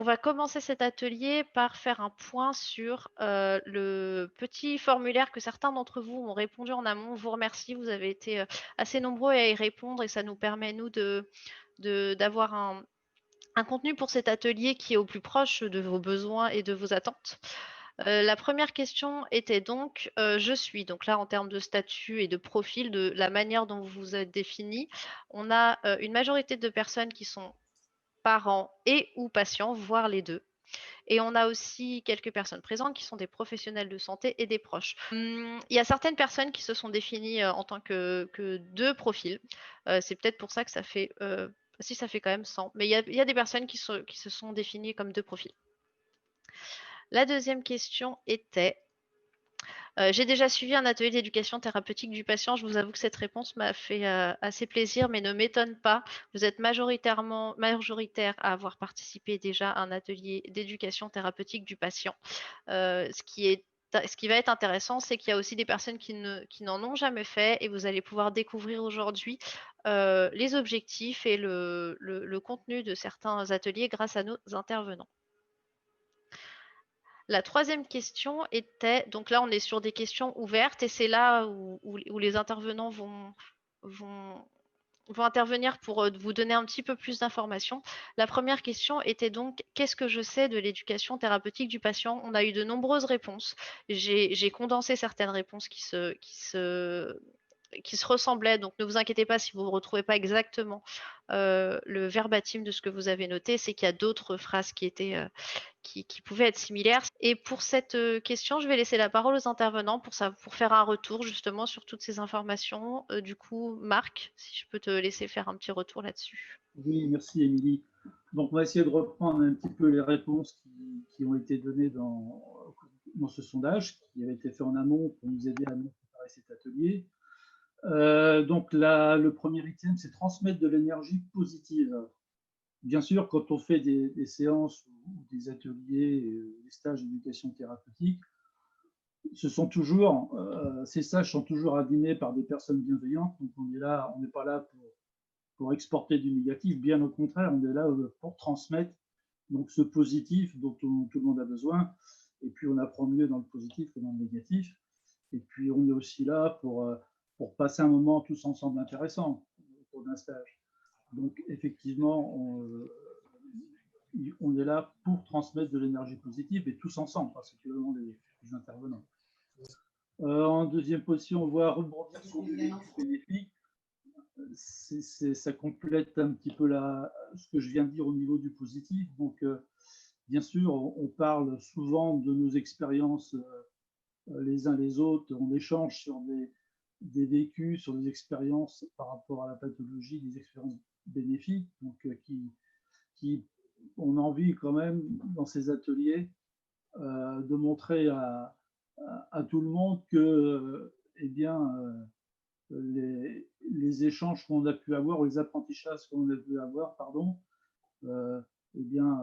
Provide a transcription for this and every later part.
On va commencer cet atelier par faire un point sur le petit formulaire que certains d'entre vous ont répondu en amont. Je vous remercie, vous avez été assez nombreux à y répondre et ça nous permet, nous, d'avoir un contenu pour cet atelier qui est au plus proche de vos besoins et de vos attentes. La première question était donc je suis. Donc là, en termes de statut et de profil, de la manière dont vous vous êtes défini, on a une majorité de personnes qui sont parents et ou patients, voire les deux. Et on a aussi quelques personnes présentes qui sont des professionnels de santé et des proches. Il y a certaines personnes qui se sont définies en tant que deux profils. C'est peut-être pour ça que ça fait, si ça fait quand même 100, mais il y a des personnes qui se sont définies comme deux profils. La deuxième question était j'ai déjà suivi un atelier d'éducation thérapeutique du patient. Je vous avoue que cette réponse m'a fait assez plaisir, mais ne m'étonne pas. Vous êtes majoritaire à avoir participé déjà à un atelier d'éducation thérapeutique du patient. Ce qui va être intéressant, c'est qu'il y a aussi des personnes qui n'en ont jamais fait et vous allez pouvoir découvrir aujourd'hui les objectifs et le contenu de certains ateliers grâce à nos intervenants. La troisième question était, donc là on est sur des questions ouvertes et c'est là où les intervenants vont, vont intervenir pour vous donner un petit peu plus d'informations. La première question était donc, qu'est-ce que je sais de l'éducation thérapeutique du patient? On a eu de nombreuses réponses. J'ai condensé certaines réponses qui se ressemblaient. Donc ne vous inquiétez pas si vous ne retrouvez pas exactement le verbatim de ce que vous avez noté, c'est qu'il y a d'autres phrases qui pouvaient être similaires. Et pour cette question, je vais laisser la parole aux intervenants pour faire un retour justement sur toutes ces informations. Du coup, Marc, si je peux te laisser faire un petit retour là-dessus. Oui, merci Émilie. Donc, on va essayer de reprendre un petit peu les réponses qui ont été données dans ce sondage qui avait été fait en amont pour nous aider à mieux préparer cet atelier. Donc, le premier item, c'est transmettre de l'énergie positive. Bien sûr, quand on fait des séances ou des ateliers, des stages d'éducation thérapeutique, ces stages sont toujours animés par des personnes bienveillantes. Donc, on n'est pas là pour exporter du négatif, bien au contraire, on est là pour transmettre donc ce positif dont tout le monde a besoin. Et puis on apprend mieux dans le positif que dans le négatif. Et puis on est aussi là pour passer un moment tous ensemble intéressant autour d'un stage. Donc effectivement, on est là pour transmettre de l'énergie positive et tous ensemble, particulièrement les intervenants. En deuxième position, on voit rebondir sur des bénéfiques. Ça complète un petit peu ce que je viens de dire au niveau du positif. Donc, bien sûr, on parle souvent de nos expériences les uns les autres, on échange sur des vécus, sur des expériences par rapport à la pathologie, des expériences bénéfiques, donc qui on a envie quand même dans ces ateliers de montrer à tout le monde que, eh bien, les échanges qu'on a pu avoir, ou les apprentissages qu'on a pu avoir, pardon, eh bien,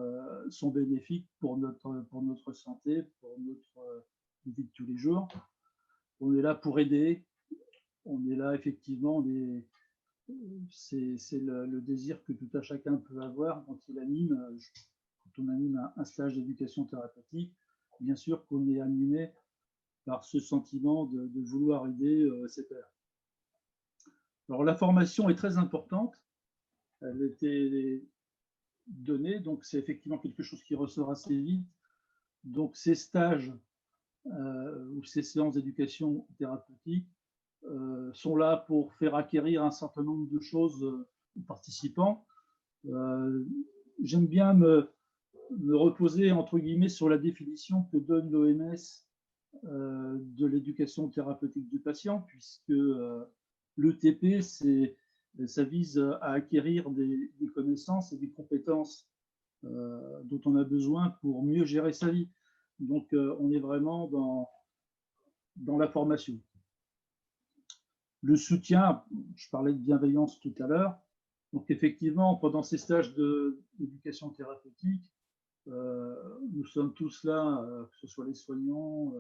sont bénéfiques pour notre santé, pour notre vie de tous les jours. On est là pour aider. On est là, effectivement, c'est le désir que tout à chacun peut avoir quand quand on anime un stage d'éducation thérapeutique. Bien sûr qu'on est animé par ce sentiment de vouloir aider ses pairs. Alors, la formation est très importante. Elle était donnée, donc c'est effectivement quelque chose qui ressort assez vite. Donc, ces stages ou ces séances d'éducation thérapeutique sont là pour faire acquérir un certain nombre de choses aux participants. J'aime bien me reposer, entre guillemets, sur la définition que donne l'OMS de l'éducation thérapeutique du patient, puisque l'ETP, ça vise à acquérir des connaissances et des compétences dont on a besoin pour mieux gérer sa vie. Donc, on est vraiment dans la formation. Le soutien, je parlais de bienveillance tout à l'heure. Donc, effectivement, pendant ces stages d'éducation thérapeutique, nous sommes tous là, que ce soit les soignants,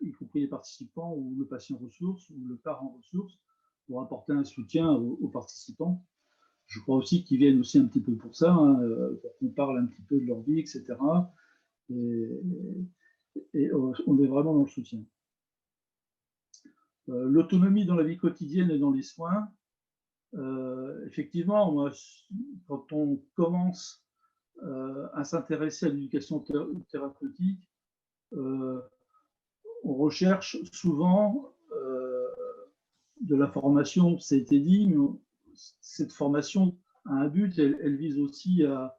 y compris les participants ou le patient ressource ou le parent ressource, pour apporter un soutien aux participants. je crois aussi qu'ils viennent aussi un petit peu pour ça, hein, pour qu'on parle un petit peu de leur vie, etc. Et on est vraiment dans le soutien. L'autonomie dans la vie quotidienne et dans les soins, effectivement, moi, quand on commence à s'intéresser à l'éducation thérapeutique, on recherche souvent de la formation, ça a été dit, mais cette formation a un but, elle vise aussi à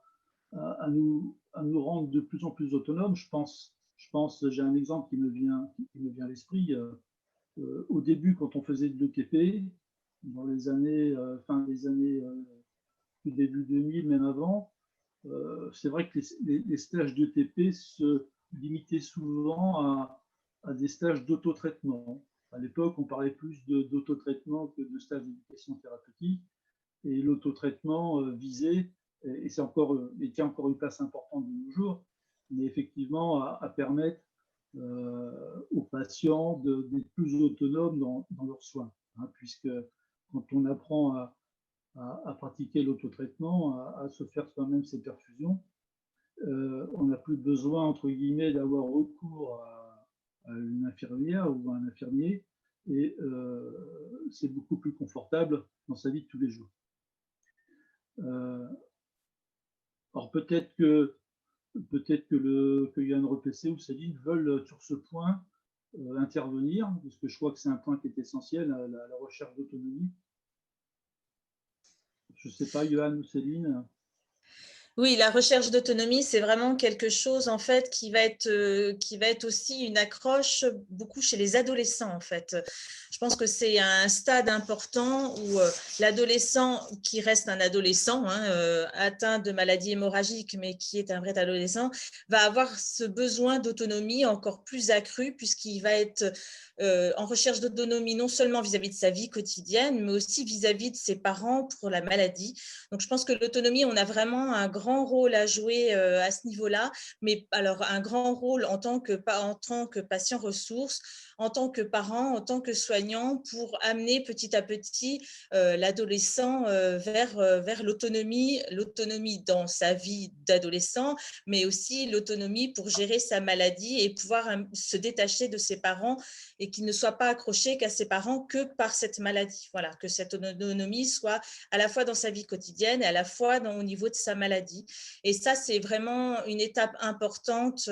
nous rendre de plus en plus autonomes. Je pense, j'ai un exemple qui me vient à l'esprit. Au début, quand on faisait de l'ETP, dans les années, fin des années, début 2000, même avant, c'est vrai que les stages d'ETP se limitaient souvent à des stages d'autotraitement. À l'époque, on parlait plus d'autotraitement que de stages d'éducation thérapeutique. Et l'autotraitement visait, et c'est encore, et qui a encore une place importante de nos jours, mais effectivement à permettre aux patients d'être plus autonomes dans leurs soins, hein, puisque quand on apprend à pratiquer l'autotraitement, à se faire soi-même ses perfusions, on n'a plus besoin, entre guillemets, d'avoir recours à une infirmière ou à un infirmier, et c'est beaucoup plus confortable dans sa vie de tous les jours. Alors peut-être que Yann Repessé ou Céline veulent sur ce point intervenir, parce que je crois que c'est un point qui est essentiel, la recherche d'autonomie. Je ne sais pas, Yann ou Céline. Oui, la recherche d'autonomie, c'est vraiment quelque chose en fait qui va être aussi une accroche beaucoup chez les adolescents en fait. Je pense que c'est un stade important où l'adolescent qui reste un adolescent atteint de maladie hémorragique mais qui est un vrai adolescent va avoir ce besoin d'autonomie encore plus accru puisqu'il va être en recherche d'autonomie non seulement vis-à-vis de sa vie quotidienne mais aussi vis-à-vis de ses parents pour la maladie. Donc je pense que l'autonomie, on a vraiment un grand rôle à jouer à ce niveau-là, mais alors un grand rôle en tant que patient ressource, en tant que parent, en tant que soignant, pour amener petit à petit l'adolescent vers l'autonomie dans sa vie d'adolescent, mais aussi l'autonomie pour gérer sa maladie et pouvoir se détacher de ses parents et qu'il ne soit pas accroché qu'à ses parents que par cette maladie. Voilà, que cette autonomie soit à la fois dans sa vie quotidienne et à la fois au niveau de sa maladie. Et ça, c'est vraiment une étape importante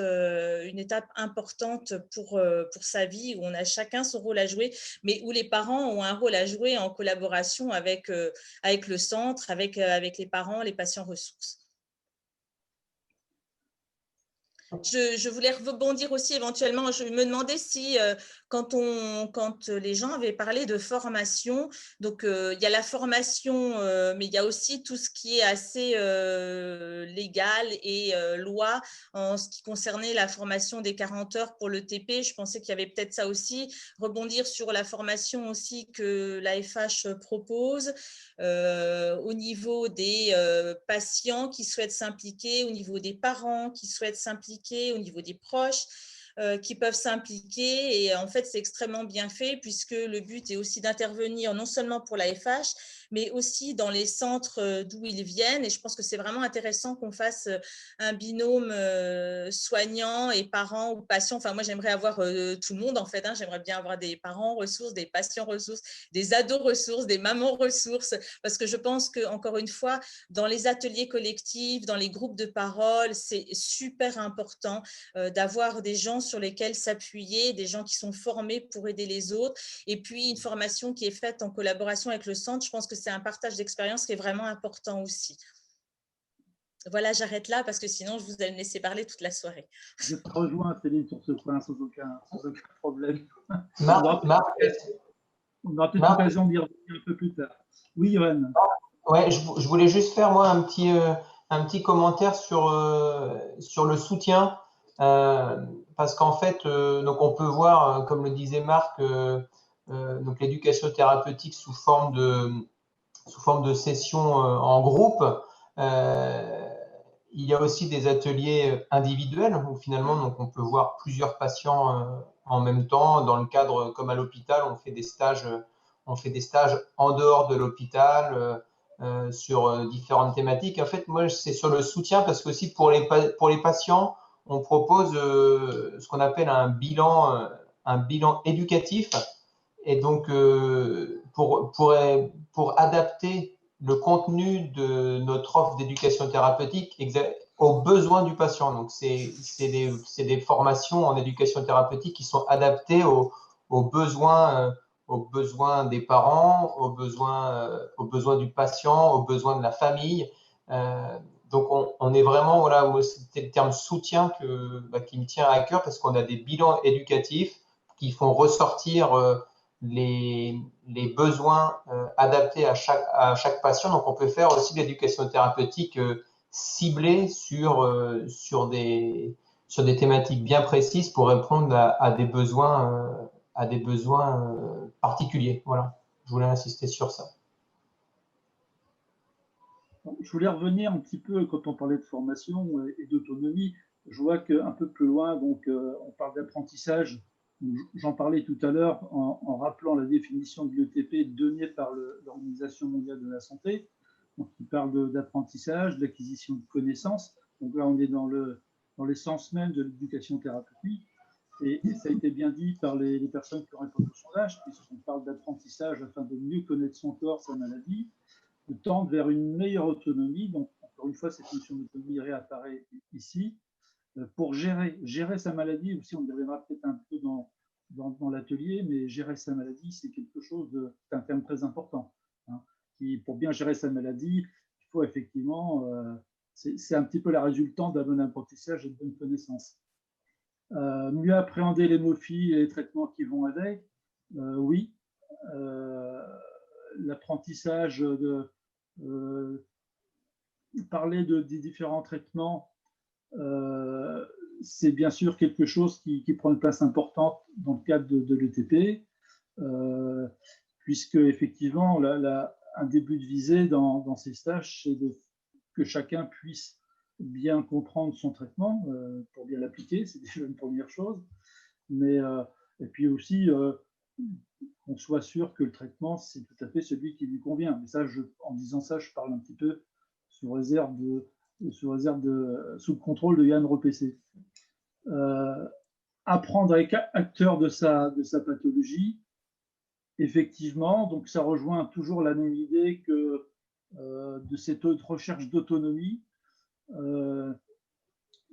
pour sa vie, où on a chacun son rôle à jouer, mais où les parents ont un rôle à jouer en collaboration avec le centre, avec les parents, les patients ressources. Je voulais rebondir aussi éventuellement, je me demandais si quand les gens avaient parlé de formation, donc il y a la formation, mais il y a aussi tout ce qui est assez légal et loi en ce qui concernait la formation des 40 heures pour le TP. Je pensais qu'il y avait peut-être ça aussi, rebondir sur la formation aussi que l'AFH propose au niveau des patients qui souhaitent s'impliquer, au niveau des parents qui souhaitent s'impliquer, au niveau des proches qui peuvent s'impliquer. Et en fait, c'est extrêmement bien fait puisque le but est aussi d'intervenir non seulement pour l'AFH, mais aussi dans les centres d'où ils viennent. Et je pense que c'est vraiment intéressant qu'on fasse un binôme soignant et parents ou patients. Enfin, moi, j'aimerais avoir tout le monde, en fait. J'aimerais bien avoir des parents ressources, des patients ressources, des ados ressources, des mamans ressources, parce que je pense que, encore une fois, dans les ateliers collectifs, dans les groupes de parole, c'est super important d'avoir des gens sur lesquels s'appuyer, des gens qui sont formés pour aider les autres, et puis une formation qui est faite en collaboration avec le centre. Je pense que c'est un partage d'expérience qui est vraiment important aussi. Voilà, j'arrête là parce que sinon, je vous allez me laisser parler toute la soirée. Je te rejoins, Céline, sur ce point, sans aucun problème. Marc, on aura peut-être l'occasion d'y revenir un peu plus tard. Oui, Johan. Ouais, je voulais juste faire, moi, un petit commentaire sur le soutien. Parce qu'en fait, donc on peut voir, comme le disait Marc, donc l'éducation thérapeutique sous forme de sessions en groupe. Il y a aussi des ateliers individuels où finalement donc on peut voir plusieurs patients en même temps. Dans le cadre, comme à l'hôpital, on fait des stages en dehors de l'hôpital sur différentes thématiques. En fait, moi, c'est sur le soutien parce que aussi pour les patients, on propose ce qu'on appelle un bilan éducatif. Et donc, pour adapter le contenu de notre offre d'éducation thérapeutique aux besoins du patient. Donc, c'est des formations en éducation thérapeutique qui sont adaptées aux besoins des parents, aux besoins du patient, aux besoins de la famille. Donc, on est vraiment, voilà, c'était le terme soutien qui me tient à cœur parce qu'on a des bilans éducatifs qui font ressortir les besoins adaptés à chaque patient. Donc, on peut faire aussi de l'éducation thérapeutique ciblée sur des thématiques bien précises pour répondre à des besoins particuliers. Voilà, je voulais insister sur ça. Je voulais revenir un petit peu, quand on parlait de formation et d'autonomie, je vois qu'un peu plus loin, donc, on parle d'apprentissage. J'en parlais tout à l'heure en rappelant la définition de l'ETP donnée par l'Organisation mondiale de la santé. Donc, il parle d'apprentissage, d'acquisition de connaissances. Donc là, on est dans l'essence même de l'éducation thérapeutique. Et ça a été bien dit par les personnes qui ont répondu au sondage, puisqu'on parle d'apprentissage afin de mieux connaître son corps, sa maladie, de tendre vers une meilleure autonomie. Donc, encore une fois, cette notion d'autonomie réapparaît ici. Pour gérer sa maladie aussi, on y reviendra peut-être un peu dans l'atelier, mais gérer sa maladie, c'est quelque chose c'est un terme très important. Hein, pour bien gérer sa maladie, il faut effectivement, c'est un petit peu la résultante d'un bon apprentissage et de bonnes connaissances. Mieux appréhender l'hémophilie et les traitements qui vont avec, oui. L'apprentissage parler des différents traitements, c'est bien sûr quelque chose qui prend une place importante dans le cadre de l'ETP, puisque effectivement, un début de visée dans ces stages, c'est que chacun puisse bien comprendre son traitement pour bien l'appliquer, c'est déjà une première chose, mais et puis aussi qu'on soit sûr que le traitement, c'est tout à fait celui qui lui convient. Mais ça, en disant ça, je parle un petit peu sous le contrôle de Yann Repessé. Apprendre à être acteur de sa pathologie, effectivement, donc ça rejoint toujours la même idée que de cette recherche d'autonomie,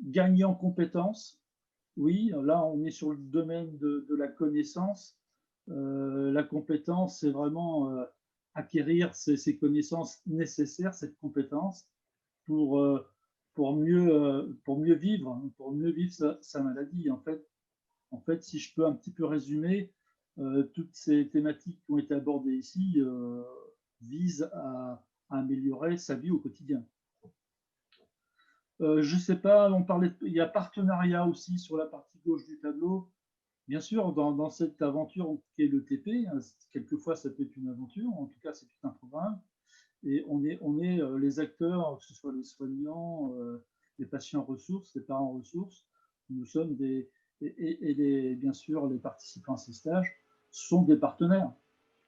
gagner en compétences. Oui, là, on est sur le domaine de la connaissance. La compétence, c'est vraiment acquérir ces connaissances nécessaires, cette compétence, pour mieux vivre sa maladie. En fait, si je peux un petit peu résumer, toutes ces thématiques qui ont été abordées ici visent à améliorer sa vie au quotidien. Je ne sais pas, il y a partenariat aussi sur la partie gauche du tableau. Bien sûr, dans cette aventure qui est l'ETP, quelquefois ça peut être une aventure, en tout cas c'est tout un programme, et on est les acteurs, que ce soit les soignants, les patients ressources, les parents ressources, nous sommes bien sûr les participants à ces stages sont des partenaires.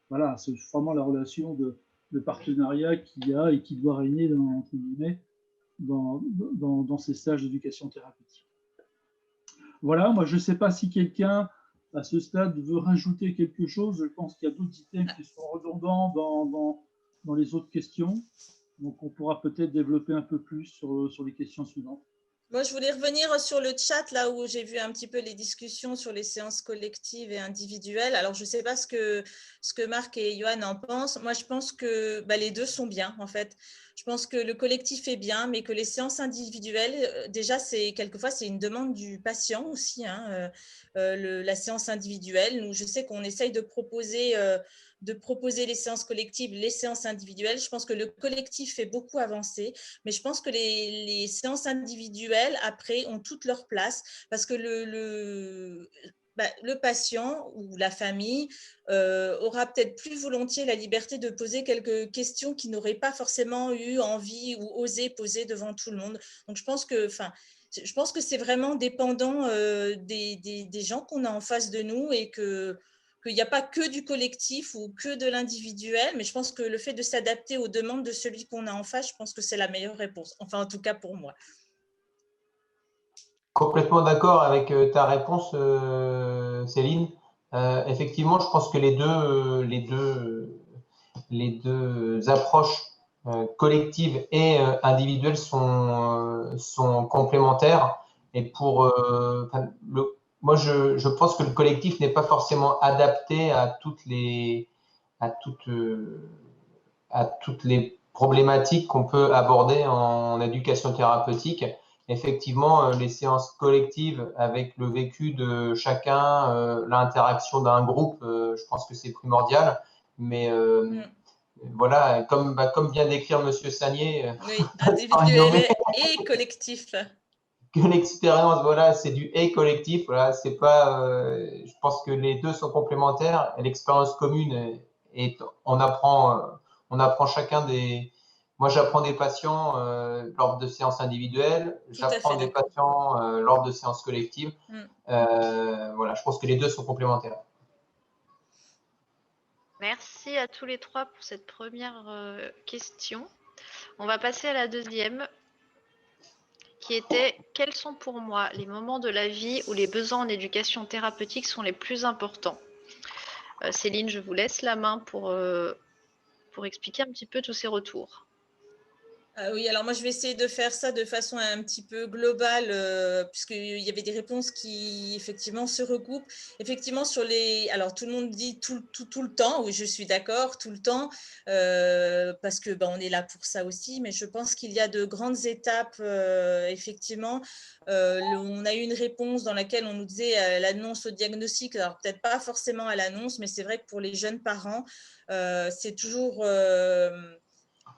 Voilà, c'est vraiment la relation de partenariat qu'il y a et qui doit régner entre guillemets dans ces stages d'éducation thérapeutique. Voilà, moi je ne sais pas si quelqu'un à ce stade veut rajouter quelque chose. Je pense qu'il y a d'autres items qui sont redondants dans les autres questions. Donc on pourra peut-être développer un peu plus sur les questions suivantes. Moi, je voulais revenir sur le chat, là où j'ai vu un petit peu les discussions sur les séances collectives et individuelles. Alors, je ne sais pas ce que Marc et Johan en pensent. Moi, je pense que les deux sont bien, en fait. Je pense que le collectif est bien, mais que les séances individuelles, déjà, quelquefois, c'est une demande du patient aussi, hein, la séance individuelle. Nous, je sais qu'on essaye de proposer les séances collectives, les séances individuelles. Je pense que le collectif fait beaucoup avancer, mais je pense que les séances individuelles, après, ont toute leur place parce que le patient ou la famille aura peut-être plus volontiers la liberté de poser quelques questions qu'il n'aurait pas forcément eu envie ou osé poser devant tout le monde. Donc, je pense que c'est vraiment dépendant des gens qu'on a en face de nous et que qu'il n'y a pas que du collectif ou que de l'individuel, mais je pense que le fait de s'adapter aux demandes de celui qu'on a en face, je pense que c'est la meilleure réponse. Enfin, en tout cas pour moi. Complètement d'accord avec ta réponse, Céline. Effectivement, je pense que les deux approches collectives et individuelles sont complémentaires. Et moi, je pense que le collectif n'est pas forcément adapté à toutes les problématiques qu'on peut aborder en éducation thérapeutique. Effectivement, les séances collectives avec le vécu de chacun, l'interaction d'un groupe, je pense que c'est primordial. Mais voilà, comme vient d'écrire Monsieur Sagnier, oui, individuel et collectif. Que l'expérience, voilà, c'est du et collectif. Voilà, c'est pas. Je pense que les deux sont complémentaires. Et l'expérience commune on apprend chacun des. Moi, j'apprends des patients lors de séances individuelles. J'apprends des patients lors de séances collectives. Voilà, je pense que les deux sont complémentaires. Merci à tous les trois pour cette première question. On va passer à la deuxième, qui était « Quels sont pour moi les moments de la vie où les besoins en éducation thérapeutique sont les plus importants ?» Céline, je vous laisse la main pour expliquer un petit peu tous ces retours. Oui, alors moi je vais essayer de faire ça de façon un petit peu globale, puisqu'il y avait des réponses qui effectivement se recoupent. Effectivement, alors tout le monde dit tout le temps, oui je suis d'accord, tout le temps, parce que on est là pour ça aussi, mais je pense qu'il y a de grandes étapes, effectivement. On a eu une réponse dans laquelle on nous disait l'annonce au diagnostic, alors peut-être pas forcément à l'annonce, mais c'est vrai que pour les jeunes parents, c'est toujours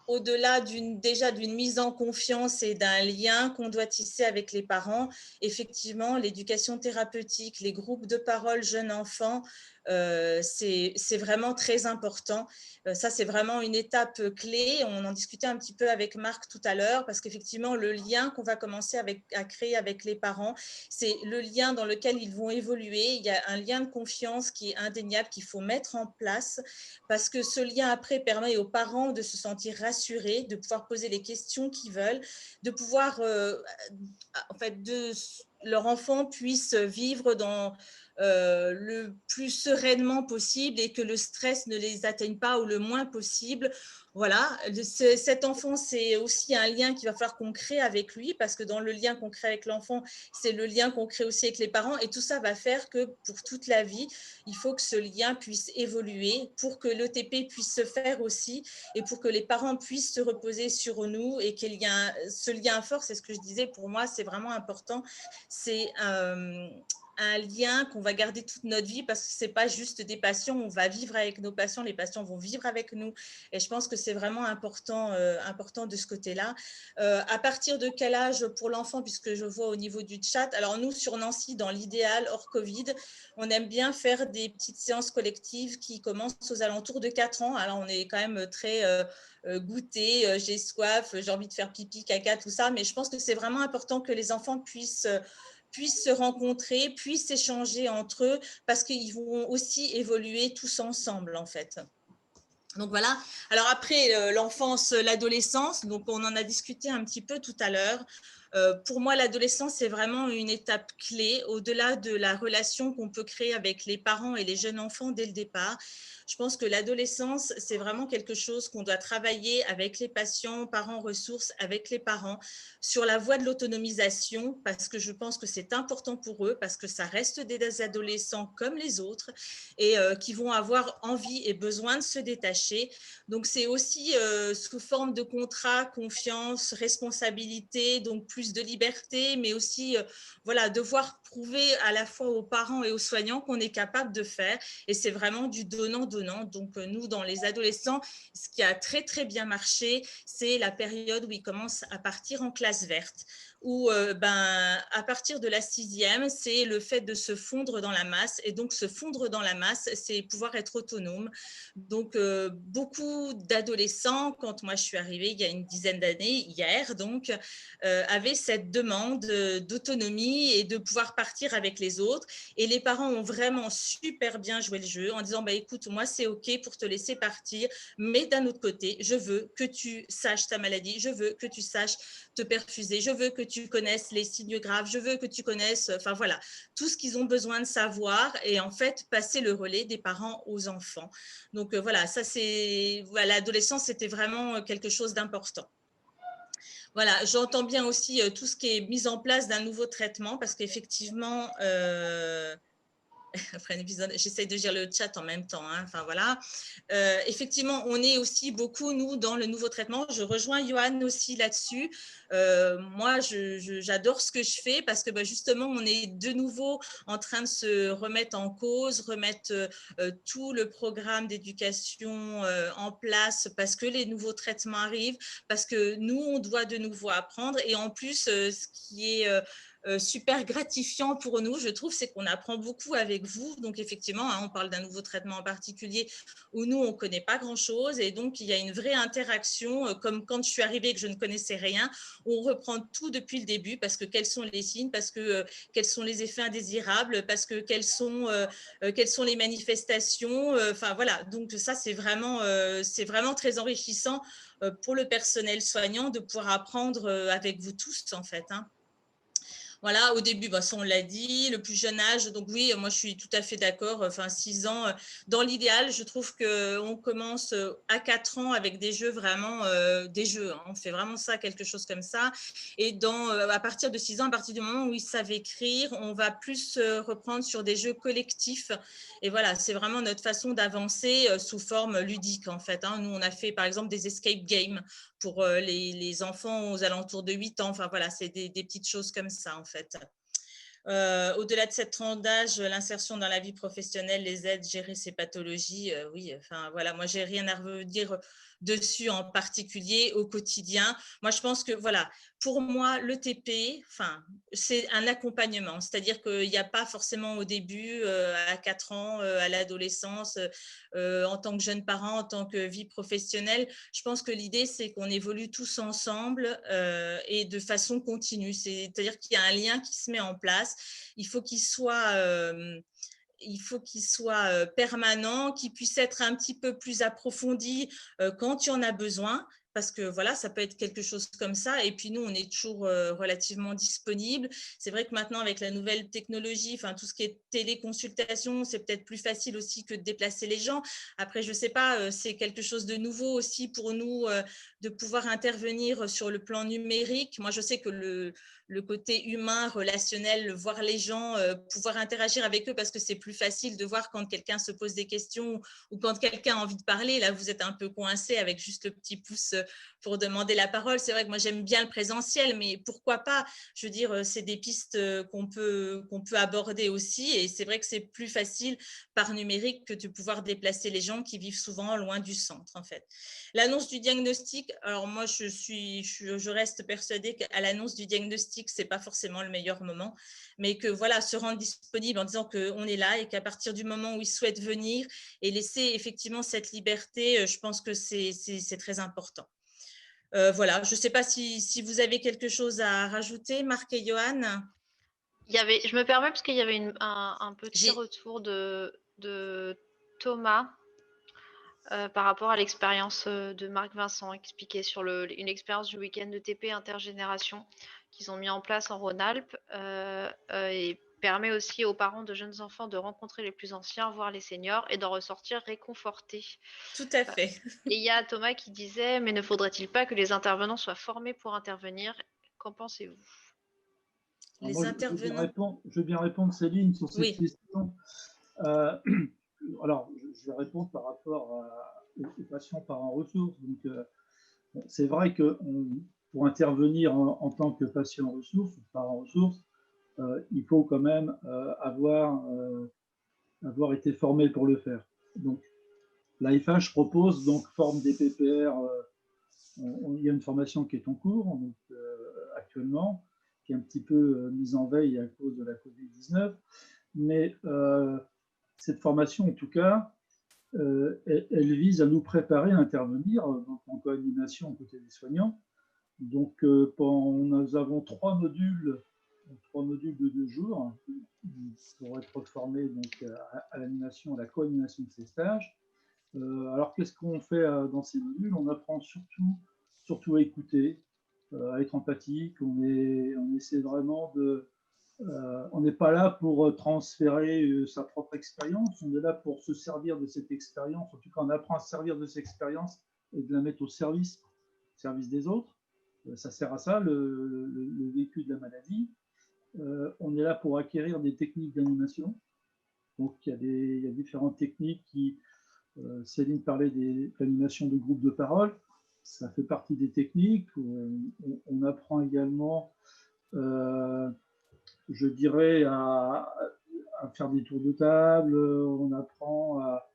au-delà déjà d'une mise en confiance et d'un lien qu'on doit tisser avec les parents, effectivement, l'éducation thérapeutique, les groupes de parole jeunes enfants, c'est vraiment très important. Ça, c'est vraiment une étape clé. On en discutait un petit peu avec Marc tout à l'heure, parce qu'effectivement, le lien qu'on va commencer à créer avec les parents, c'est le lien dans lequel ils vont évoluer. Il y a un lien de confiance qui est indéniable, qu'il faut mettre en place, parce que ce lien après permet aux parents de se sentir rassurés, de pouvoir poser les questions qu'ils veulent, de pouvoir, en fait, leur enfant puisse vivre dans le plus sereinement possible et que le stress ne les atteigne pas ou le moins possible. Voilà, cet enfant, c'est aussi un lien qu'il va falloir qu'on crée avec lui, parce que dans le lien qu'on crée avec l'enfant, c'est le lien qu'on crée aussi avec les parents, et tout ça va faire que pour toute la vie, il faut que ce lien puisse évoluer pour que l'ETP puisse se faire aussi, et pour que les parents puissent se reposer sur nous, et qu'il y a ce lien fort. C'est ce que je disais, pour moi, c'est vraiment important. C'est un lien qu'on va garder toute notre vie, parce que c'est pas juste des patients, on va vivre avec nos patients, les patients vont vivre avec nous, et je pense que c'est vraiment important, important de ce côté-là. À partir de quel âge pour l'enfant, puisque je vois au niveau du chat, alors nous sur Nancy, dans l'idéal hors Covid, on aime bien faire des petites séances collectives qui commencent aux alentours de 4 ans. Alors on est quand même très goûté, j'ai soif, j'ai envie de faire pipi, caca, tout ça, mais je pense que c'est vraiment important que les enfants puissent se rencontrer, puissent échanger entre eux, parce qu'ils vont aussi évoluer tous ensemble, en fait. Donc voilà. Alors après, l'enfance, l'adolescence, donc on en a discuté un petit peu tout à l'heure. Pour moi, l'adolescence, c'est vraiment une étape clé, au-delà de la relation qu'on peut créer avec les parents et les jeunes enfants dès le départ. Je pense que l'adolescence, c'est vraiment quelque chose qu'on doit travailler avec les patients, parents ressources, avec les parents, sur la voie de l'autonomisation, parce que je pense que c'est important pour eux, parce que ça reste des adolescents comme les autres, et qui vont avoir envie et besoin de se détacher. Donc, c'est aussi sous forme de contrat, confiance, responsabilité, donc plus de liberté, mais aussi voilà, devoir prouver à la fois aux parents et aux soignants qu'on est capable de faire. Et c'est vraiment du donnant-donnant. Donc, nous, dans les adolescents, ce qui a très, très bien marché, c'est la période où ils commencent à partir en classe verte, où à partir de la 6e, c'est le fait de se fondre dans la masse. Et donc, se fondre dans la masse, c'est pouvoir être autonome. Donc, beaucoup d'adolescents, quand moi je suis arrivée il y a une dizaine d'années, hier donc, avaient cette demande d'autonomie et de pouvoir partir avec les autres. Et les parents ont vraiment super bien joué le jeu en disant, écoute, moi c'est OK pour te laisser partir, mais d'un autre côté, je veux que tu saches ta maladie, je veux que tu saches te perfuser, je veux que tu connaisses les signes graves, je veux que tu connaisses, enfin voilà, tout ce qu'ils ont besoin de savoir et en fait, passer le relais des parents aux enfants. Donc voilà, ça c'est, voilà, l'adolescence, c'était vraiment quelque chose d'important. Voilà, j'entends bien aussi tout ce qui est mise en place d'un nouveau traitement parce qu'effectivement, après un épisode, j'essaye de gérer le chat en même temps. Hein. Enfin voilà. Effectivement, on est aussi beaucoup nous dans le nouveau traitement. Je rejoins Johan aussi là-dessus. Moi, j'adore ce que je fais parce que justement, on est de nouveau en train de se remettre en cause, remettre tout le programme d'éducation en place parce que les nouveaux traitements arrivent, parce que nous, on doit de nouveau apprendre. Et en plus, ce qui est super gratifiant pour nous, je trouve, c'est qu'on apprend beaucoup avec vous. Donc, effectivement, hein, on parle d'un nouveau traitement en particulier où nous, on ne connaît pas grand-chose. Et donc, il y a une vraie interaction, comme quand je suis arrivée et que je ne connaissais rien. On reprend tout depuis le début parce que quels sont les signes, parce que quels sont les effets indésirables, parce que quelles sont les manifestations. Enfin, voilà. Donc, ça, c'est vraiment très enrichissant pour le personnel soignant de pouvoir apprendre avec vous tous, en fait. Hein. Voilà, au début, ça, on l'a dit, le plus jeune âge. Donc oui, moi, je suis tout à fait d'accord. Enfin, 6 ans, dans l'idéal, je trouve qu'on commence à 4 ans avec des jeux vraiment, des jeux. Hein. On fait vraiment ça, quelque chose comme ça. Et à partir de 6 ans, à partir du moment où ils savent écrire, on va plus reprendre sur des jeux collectifs. Et voilà, c'est vraiment notre façon d'avancer sous forme ludique, en fait. Hein. Nous, on a fait, par exemple, des escape games pour les enfants aux alentours de 8 ans. Enfin, voilà, c'est des petites choses comme ça, en fait. Au-delà de cette tranche d'âge, l'insertion dans la vie professionnelle, les aides, gérer ces pathologies, oui, enfin, voilà, moi, j'ai rien à redire dessus en particulier au quotidien. Moi, je pense que, voilà, pour moi, le TP, enfin, c'est un accompagnement, c'est-à-dire qu'il n'y a pas forcément au début, à 4 ans, à l'adolescence, en tant que jeune parent, en tant que vie professionnelle. Je pense que l'idée, c'est qu'on évolue tous ensemble et de façon continue. C'est-à-dire qu'il y a un lien qui se met en place. Il faut qu'il soit permanent, qu'il puisse être un petit peu plus approfondi quand il y en a besoin. Parce que voilà, ça peut être quelque chose comme ça. Et puis nous, on est toujours relativement disponible. C'est vrai que maintenant, avec la nouvelle technologie, enfin tout ce qui est téléconsultation, c'est peut-être plus facile aussi que de déplacer les gens. Après, je sais pas, c'est quelque chose de nouveau aussi pour nous de pouvoir intervenir sur le plan numérique. Moi, je sais que le côté humain, relationnel, voir les gens, pouvoir interagir avec eux parce que c'est plus facile de voir quand quelqu'un se pose des questions ou quand quelqu'un a envie de parler. Là, vous êtes un peu coincé avec juste le petit pouce pour demander la parole. C'est vrai que moi, j'aime bien le présentiel, mais pourquoi pas? Je veux dire, c'est des pistes qu'on peut aborder aussi. Et c'est vrai que c'est plus facile par numérique que de pouvoir déplacer les gens qui vivent souvent loin du centre, en fait. L'annonce du diagnostic, alors moi, je reste persuadée qu'à l'annonce du diagnostic, c'est pas forcément le meilleur moment, mais que voilà, se rendre disponible en disant qu'on est là et qu'à partir du moment où ils souhaitent venir et laisser effectivement cette liberté, je pense que c'est très important. Voilà, je ne sais pas si vous avez quelque chose à rajouter, Marc et Johan. Je me permets parce qu'il y avait un petit retour de Thomas par rapport à l'expérience de Marc Vincent expliqué sur une expérience du week-end de TP intergénération qu'ils ont mis en place en Rhône-Alpes et permet aussi aux parents de jeunes enfants de rencontrer les plus anciens, voir les seniors et d'en ressortir réconfortés. Tout à fait. Et il y a Thomas qui disait, mais ne faudrait-il pas que les intervenants soient formés pour intervenir? Qu'en pensez-vous? Les intervenants. Je veux bien répondre, Céline, sur cette question. Alors, je vais répondre par rapport aux patients parents ressources. Donc, c'est vrai que pour intervenir en tant que patient ressources ou parent ressources, il faut quand même avoir été formé pour le faire. Donc, l'AFH propose donc forme des PPR. Il y a une formation qui est en cours donc, actuellement. qui est un petit peu mise en veille à cause de la Covid-19. Mais cette formation, en tout cas, elle vise à nous préparer à intervenir en co-animation aux côtés des soignants. Donc, nous avons 3 modules de 2 jours pour être formés donc, à l'animation, à la co-animation de ces stages. Alors, qu'est-ce qu'on fait dans ces modules? On apprend surtout à écouter, à être empathique. On essaie vraiment de... on n'est pas là pour transférer sa propre expérience, on est là pour se servir de cette expérience. En tout cas, on apprend à se servir de cette expérience et de la mettre au service des autres. Ça sert à ça, le vécu de la maladie. On est là pour acquérir des techniques d'animation. Donc, il y a différentes techniques qui... Céline parlait de l'animation de groupe de parole. Ça fait partie des techniques. On apprend également, je dirais, à faire des tours de table. On apprend à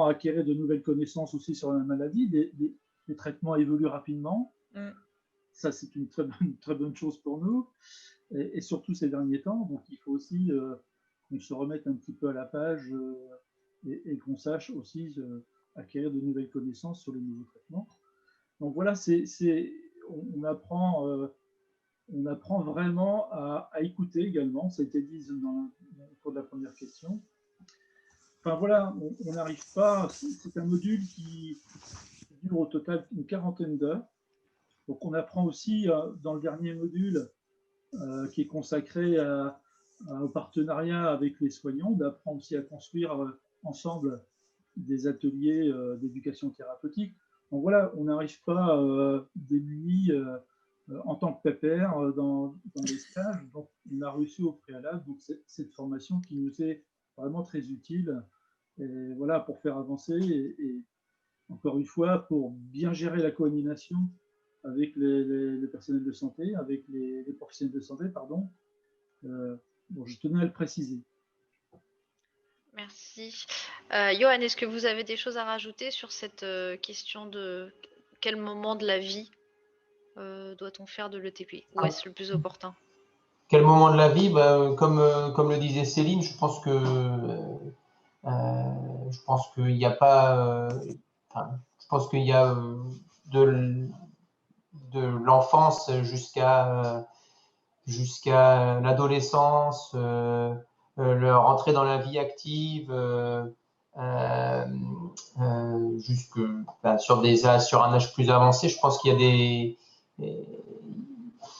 acquérir de nouvelles connaissances aussi sur la maladie. Les traitements évoluent rapidement. Ça, c'est une très bonne chose pour nous. Et surtout ces derniers temps. Donc, il faut aussi qu'on se remette un petit peu à la page et qu'on sache aussi acquérir de nouvelles connaissances sur les nouveaux traitements. Donc voilà, on apprend vraiment à écouter également. Ça a été dit dans le cours de la première question. Enfin voilà, on n'arrive pas. C'est un module qui dure au total une 40aine d'heures. Donc on apprend aussi dans le dernier module qui est consacré au partenariat avec les soignants, d'apprendre aussi à construire ensemble des ateliers d'éducation thérapeutique. Donc voilà, on n'arrive pas démunis en tant que pépère dans les stages. Donc on a reçu au préalable donc, cette formation qui nous est vraiment très utile. Et voilà, pour faire avancer et encore une fois, pour bien gérer la coordination avec les personnels de santé, avec les professionnels de santé, pardon. Bon, je tenais à le préciser. Merci. Johan, est-ce que vous avez des choses à rajouter sur cette question de quel moment de la vie doit-on faire de l'ETP? Ou est-ce le plus opportun? Quel moment de la vie? Comme le disait Céline, je pense qu'il n'y a pas... je pense qu'il y a de l'enfance jusqu'à l'adolescence, rentrer dans la vie active, sur un âge plus avancé. Je pense qu'il y a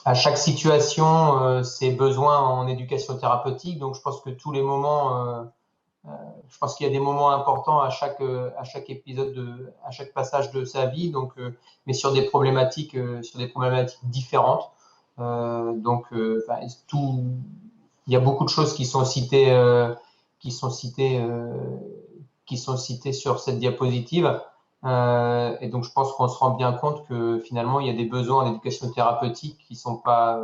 à chaque situation, ses besoins en éducation thérapeutique. Donc, je pense que tous les moments, je pense qu'il y a des moments importants à chaque épisode, à chaque passage de sa vie. Donc, mais sur des problématiques différentes. Il y a beaucoup de choses qui sont citées sur cette diapositive. Et donc, je pense qu'on se rend bien compte que finalement, il y a des besoins en éducation thérapeutique qui sont pas,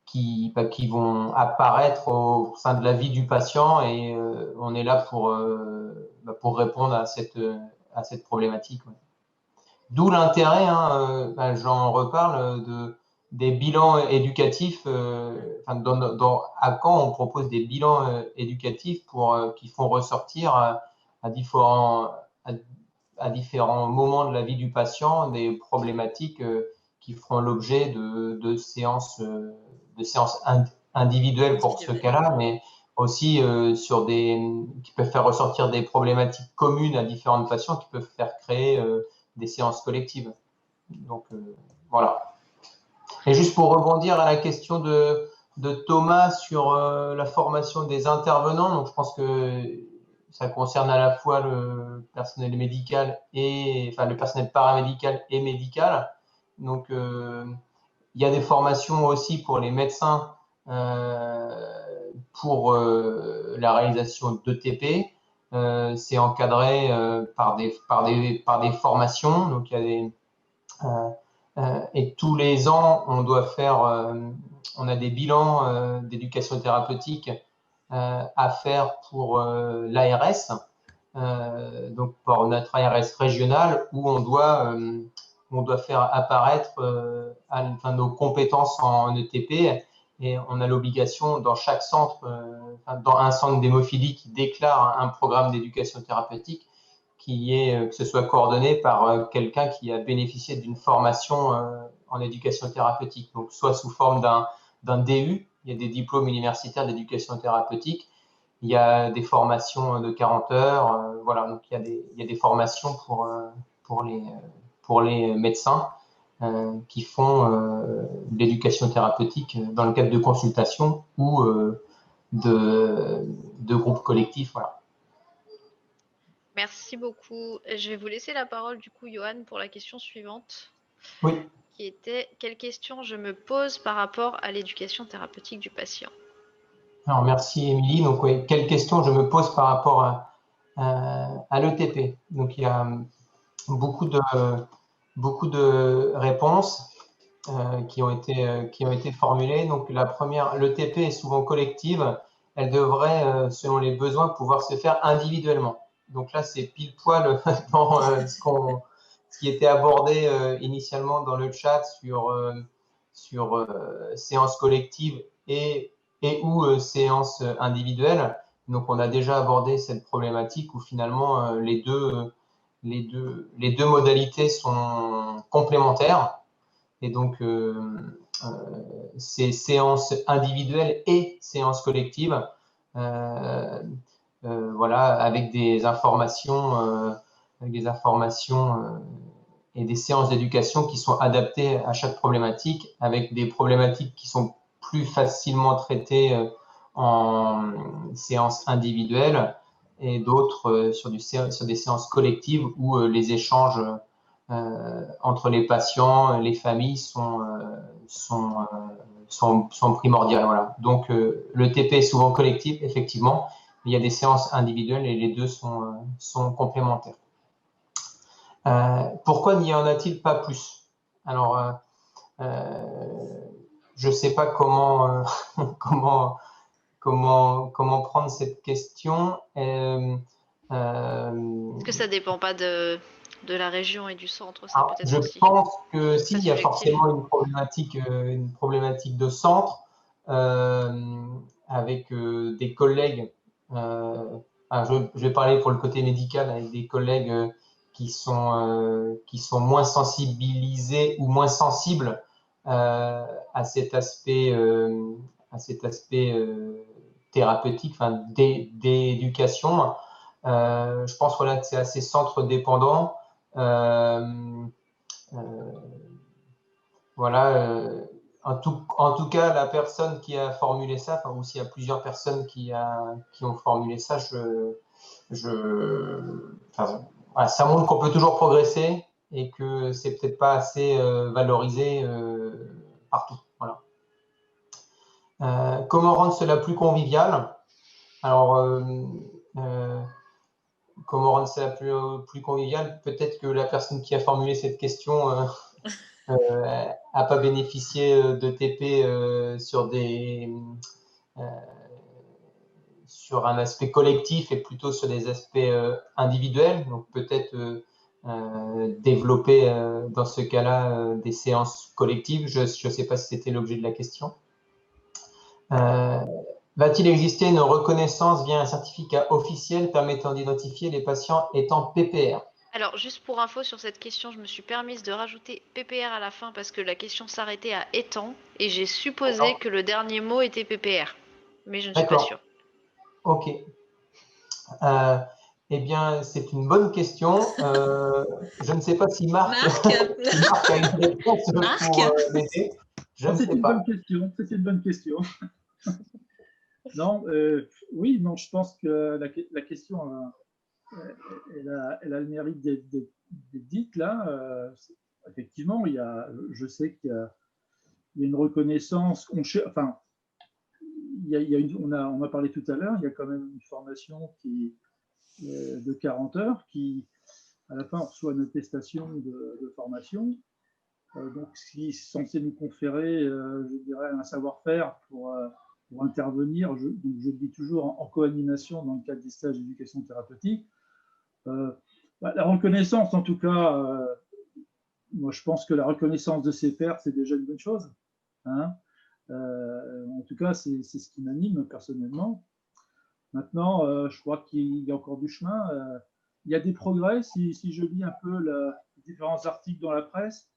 qui vont apparaître au sein de la vie du patient, et on est là pour répondre à cette problématique. Ouais. D'où l'intérêt, j'en reparle, des bilans éducatifs. À Caen, on propose des bilans éducatifs qui font ressortir à différents moments de la vie du patient des problématiques qui feront l'objet de séances individuelles pour ce cas-là, mais aussi qui peuvent faire ressortir des problématiques communes à différents patients qui peuvent faire créer des séances collectives. Donc voilà. Et juste pour rebondir à la question de Thomas sur la formation des intervenants, donc je pense que ça concerne à la fois le personnel médical le personnel paramédical et médical. Donc il y a des formations aussi pour les médecins pour la réalisation d'ETP. C'est encadré par des formations. Donc il y a et tous les ans, on a des bilans d'éducation thérapeutique à faire pour l'ARS, donc pour notre ARS régional, où on doit on doit faire apparaître nos compétences en ETP, et on a l'obligation dans chaque centre, dans un centre d'hémophilie qui déclare un programme d'éducation thérapeutique, que ce soit coordonné par quelqu'un qui a bénéficié d'une formation en éducation thérapeutique, donc soit sous forme d'un DU, il y a des diplômes universitaires d'éducation thérapeutique, il y a des formations de 40 heures, voilà, donc il y a des formations pour les médecins qui font de l'éducation thérapeutique dans le cadre de consultations ou de groupes collectifs, voilà. Merci beaucoup. Je vais vous laisser la parole du coup, Johan, pour la question suivante. Oui. Qui était quelle question je me pose par rapport à l'éducation thérapeutique du patient. Alors, merci Émilie. Donc, oui, quelle question je me pose par rapport à l'ETP? Donc, il y a beaucoup de réponses qui ont été formulées. Donc, la première, l'ETP est souvent collective. Elle devrait, selon les besoins, pouvoir se faire individuellement. Donc là, c'est pile poil dans ce qui était abordé initialement dans le chat sur séances collectives et ou séances individuelles. Donc, on a déjà abordé cette problématique où finalement les deux modalités sont complémentaires. Et donc, ces séances individuelles et séances collectives, voilà, avec des informations et des séances d'éducation qui sont adaptées à chaque problématique, avec des problématiques qui sont plus facilement traitées en séances individuelles et d'autres sur des séances collectives où les échanges entre les patients, les familles sont primordiales. Voilà. Donc, le TP est souvent collectif, effectivement, mais il y a des séances individuelles et les deux sont complémentaires. Pourquoi n'y en a-t-il pas plus? Alors, je ne sais pas comment prendre cette question. Est-ce que ça ne dépend pas de la région et du centre, ça peut-être je aussi. pense que si, il y a forcément une problématique de centre avec des collègues. Je vais parler pour le côté médical avec des collègues qui sont moins sensibilisés ou moins sensibles à cet aspect thérapeutique, enfin, d'éducation. Je pense voilà, que c'est assez centre dépendant. Voilà. En tout cas, la personne qui a formulé ça, ou s'il y a plusieurs personnes qui ont formulé ça, voilà, ça montre qu'on peut toujours progresser et que c'est peut-être pas assez valorisé partout. Voilà. Comment rendre cela plus convivial? Alors, comment rendre cela plus convivial? Peut-être que la personne qui a formulé cette question n'a pas bénéficié de TP sur un aspect collectif et plutôt sur des aspects individuels. Donc peut-être développer dans ce cas-là des séances collectives. Je ne sais pas si c'était l'objet de la question. Va-t-il exister une reconnaissance via un certificat officiel permettant d'identifier les patients étant PPR? Alors, juste pour info sur cette question, je me suis permise de rajouter PPR à la fin parce que la question s'arrêtait à étant et j'ai supposé que le dernier mot était PPR, mais je ne suis pas sûre. Ok. Eh bien, c'est une bonne question. Je ne sais pas si Marc a une réponse pour l'aider. Je ne sais pas. C'est une bonne question. Non, oui, non, je pense que la question, elle a le mérite d'être dite là. Effectivement, je sais qu'il y a une reconnaissance. Enfin, on a parlé tout à l'heure, il y a quand même une formation de 40 heures qui, à la fin, on reçoit une attestation de formation. Donc, ce qui est censé nous conférer, je dirais, un savoir-faire pour intervenir. Donc, je le dis toujours en co-animation dans le cadre des stages d'éducation thérapeutique. La reconnaissance, en tout cas, moi, je pense que la reconnaissance de ses pairs, c'est déjà une bonne chose. Hein. En tout cas, c'est ce qui m'anime personnellement. Maintenant, je crois qu'il y a encore du chemin. Il y a des progrès. Si je lis un peu les différents articles dans la presse,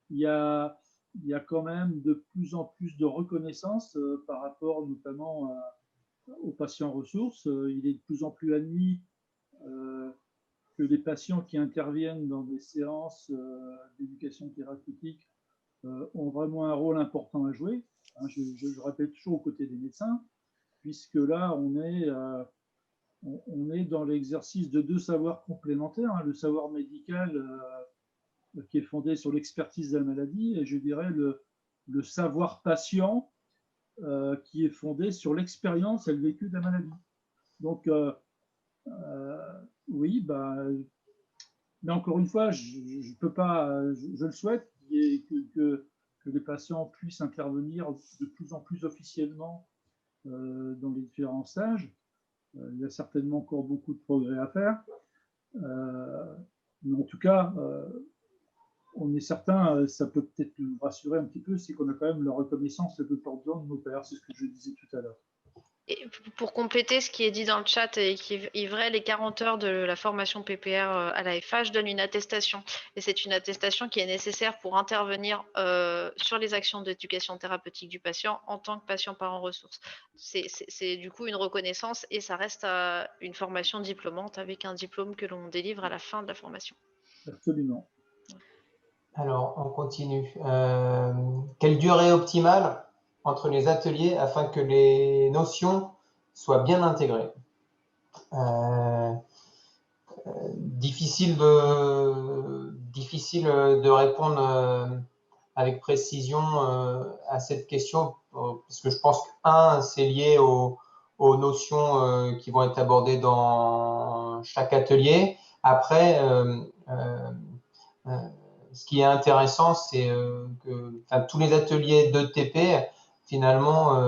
il y a quand même de plus en plus de reconnaissance par rapport notamment aux patients ressources. Il est de plus en plus admis que les patients qui interviennent dans des séances d'éducation thérapeutique ont vraiment un rôle important à jouer. Hein, je le répète toujours aux côtés des médecins, puisque là, on est dans l'exercice de deux savoirs complémentaires, hein, le savoir médical qui est fondé sur l'expertise de la maladie, et je dirais le savoir patient qui est fondé sur l'expérience et le vécu de la maladie. Donc, oui, mais encore une fois, je peux pas, je le souhaite, que les patients puissent intervenir de plus en plus officiellement dans les différents stages. Il y a certainement encore beaucoup de progrès à faire. Mais en tout cas, on est certain, ça peut peut-être nous rassurer un petit peu, c'est qu'on a quand même la reconnaissance de besoin de nos pairs, c'est ce que je disais tout à l'heure. Et pour compléter ce qui est dit dans le chat et qui est vrai, les 40 heures de la formation PPR à la FH donnent une attestation. Et c'est une attestation qui est nécessaire pour intervenir sur les actions d'éducation thérapeutique du patient en tant que patient parent ressource. C'est du coup une reconnaissance et ça reste une formation diplômante avec un diplôme que l'on délivre à la fin de la formation. Absolument. Alors, on continue. Quelle durée optimale entre les ateliers afin que les notions soient bien intégrées? Difficile de répondre avec précision à cette question parce que je pense que c'est lié aux notions qui vont être abordées dans chaque atelier. Après, ce qui est intéressant, c'est que tous les ateliers d'ETP, finalement,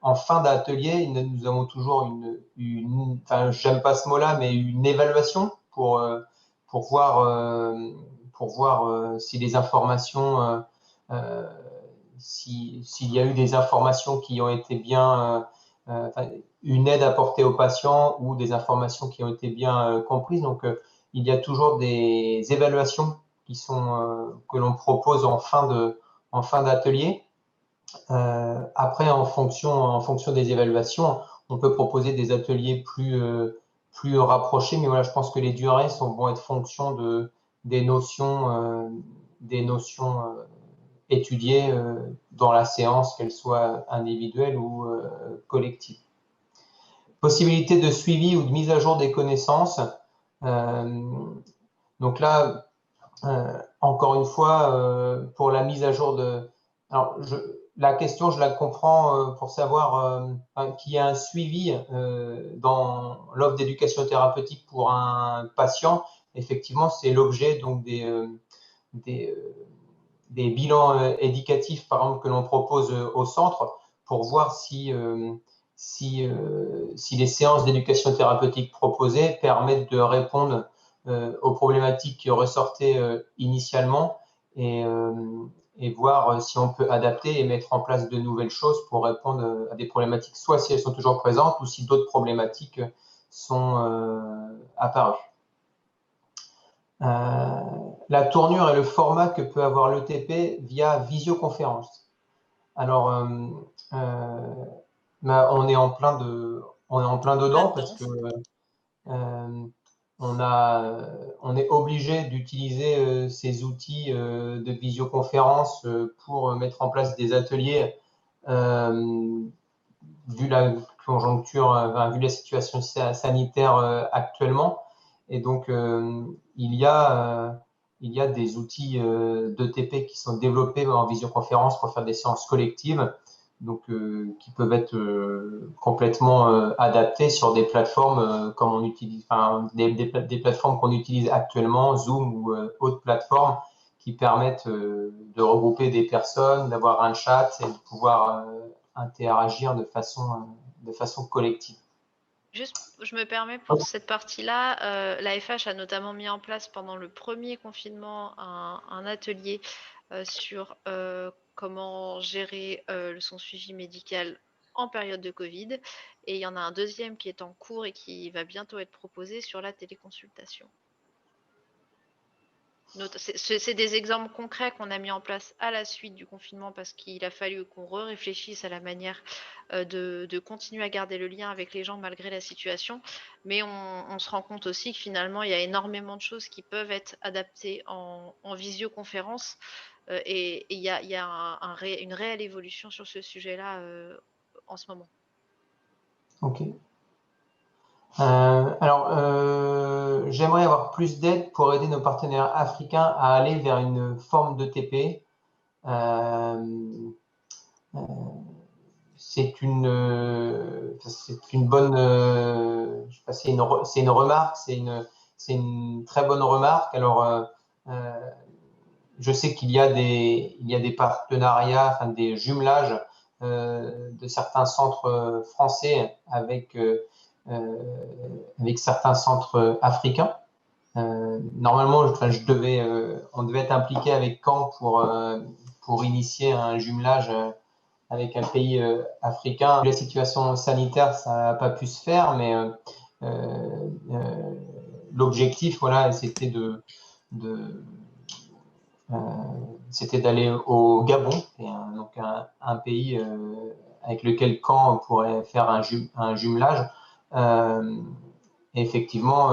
en fin d'atelier, nous avons toujours j'aime pas ce mot-là, mais une évaluation pour voir si les informations, s'il y a eu des informations qui ont été bien, une aide apportée aux patients ou des informations qui ont été bien comprises. Donc, il y a toujours des évaluations que l'on propose en fin d'atelier. Après, en fonction des évaluations, on peut proposer des ateliers plus rapprochés, mais voilà, je pense que les durées vont être fonction des notions étudiées dans la séance, qu'elles soient individuelles ou collectives. Possibilité de suivi ou de mise à jour des connaissances. Donc là, encore une fois, pour la mise à jour de… Alors, la question, je la comprends pour savoir qu'il y a un suivi dans l'offre d'éducation thérapeutique pour un patient. Effectivement, c'est l'objet donc des bilans éducatifs, par exemple, que l'on propose au centre pour voir si les séances d'éducation thérapeutique proposées permettent de répondre aux problématiques qui ressortaient initialement et voir si on peut adapter et mettre en place de nouvelles choses pour répondre à des problématiques, soit si elles sont toujours présentes ou si d'autres problématiques sont apparues. La tournure et le format que peut avoir l'ETP via visioconférence. Alors, on est en plein dedans parce que on est obligé d'utiliser ces outils de visioconférence pour mettre en place des ateliers vu la conjoncture, vu la situation sanitaire actuellement. Et donc, il y a des outils d'ETP qui sont développés en visioconférence pour faire des séances collectives, donc qui peuvent être complètement adaptés sur des plateformes comme on utilise, des plateformes qu'on utilise actuellement, Zoom ou autres plateformes qui permettent de regrouper des personnes, d'avoir un chat et de pouvoir interagir de façon collective. Juste, je me permets pour cette partie-là, la FH a notamment mis en place pendant le premier confinement un atelier sur comment gérer son suivi médical en période de Covid. Et il y en a un deuxième qui est en cours et qui va bientôt être proposé sur la téléconsultation. C'est des exemples concrets qu'on a mis en place à la suite du confinement parce qu'il a fallu qu'on réfléchisse à la manière de continuer à garder le lien avec les gens malgré la situation. Mais on se rend compte aussi que finalement, il y a énormément de choses qui peuvent être adaptées en visioconférence. Et il y a une réelle évolution sur ce sujet-là en ce moment. Ok. J'aimerais avoir plus d'aide pour aider nos partenaires africains à aller vers une forme d'ETP. C'est une bonne, je sais pas, c'est une remarque, c'est une très bonne remarque. Alors, je sais qu'il y a des partenariats, enfin des jumelages de certains centres français avec certains centres africains. Normalement, on devait être impliqué avec Caen pour initier un jumelage avec un pays africain. La situation sanitaire, ça n'a pas pu se faire, mais l'objectif, voilà, c'était c'était d'aller au Gabon, donc un pays avec lequel Caen pourrait faire un jumelage. Et effectivement,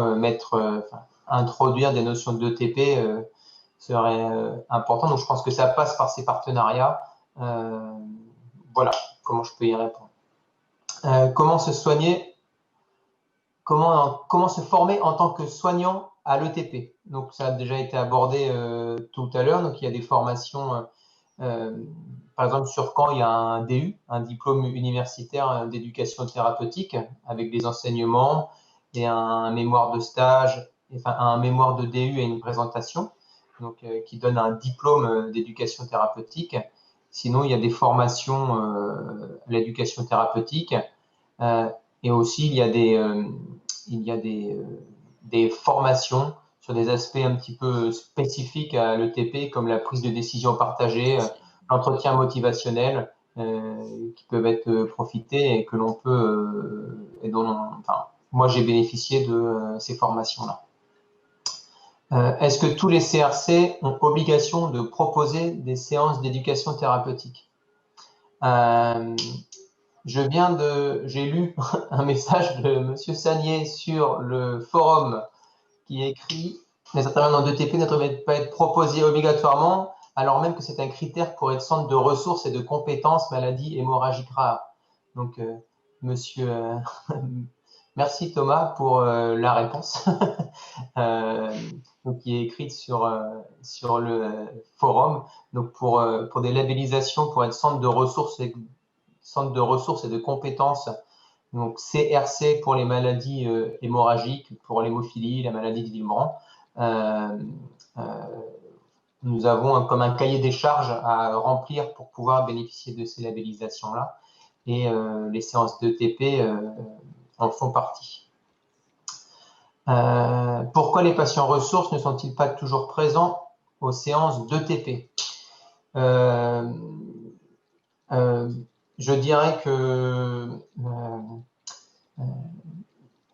introduire des notions d'ETP serait important. Donc, je pense que ça passe par ces partenariats. Voilà comment je peux y répondre. Comment se soigner, comment se former en tant que soignant à l'ETP. Donc, ça a déjà été abordé tout à l'heure. Donc, il y a des formations, par exemple, sur Caen, il y a un DU, un diplôme universitaire d'éducation thérapeutique, avec des enseignements et un mémoire de stage, enfin un mémoire de DU et une présentation, donc qui donne un diplôme d'éducation thérapeutique. Sinon, il y a des formations à l'éducation thérapeutique et aussi il y a des formations sur des aspects un petit peu spécifiques à l'ETP, comme la prise de décision partagée, l'entretien motivationnel, qui peuvent être profités et que l'on peut, et enfin, moi j'ai bénéficié de ces formations-là. Est-ce que tous les CRC ont obligation de proposer des séances d'éducation thérapeutique? J'ai lu un message de Monsieur Sagnier sur le forum qui écrit « Les intervenants d'ETP ne devraient pas être proposés obligatoirement, alors même que c'est un critère pour être centre de ressources et de compétences maladies hémorragiques rares. » Donc, merci Thomas pour la réponse donc, qui est écrite sur le forum. Donc, pour des labellisations, pour être centre de ressources et de compétences, donc CRC pour les maladies hémorragiques, pour l'hémophilie, la maladie de Willebrand. Nous avons comme un cahier des charges à remplir pour pouvoir bénéficier de ces labellisations-là. Et les séances d'ETP en font partie. Pourquoi les patients ressources ne sont-ils pas toujours présents aux séances d'ETP? Je dirais que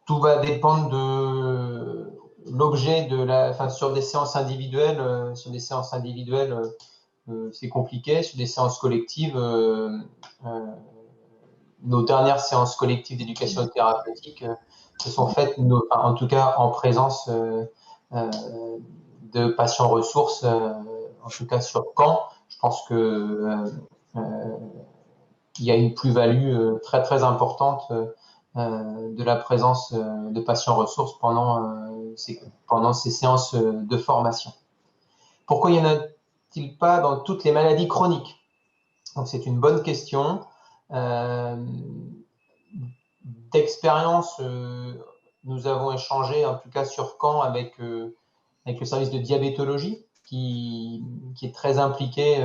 tout va dépendre de l'objet de sur des séances individuelles, c'est compliqué. Sur des séances collectives, nos dernières séances collectives d'éducation thérapeutique se sont faites, en tout cas en présence de patients ressources, en tout cas sur Caen. Je pense que il y a une plus-value très très importante de la présence de patients ressources pendant ces séances de formation. Pourquoi y en a-t-il pas dans toutes les maladies chroniques? Donc c'est une bonne question. D'expérience, nous avons échangé, en tout cas sur Caen, avec le service de diabétologie qui est très impliqué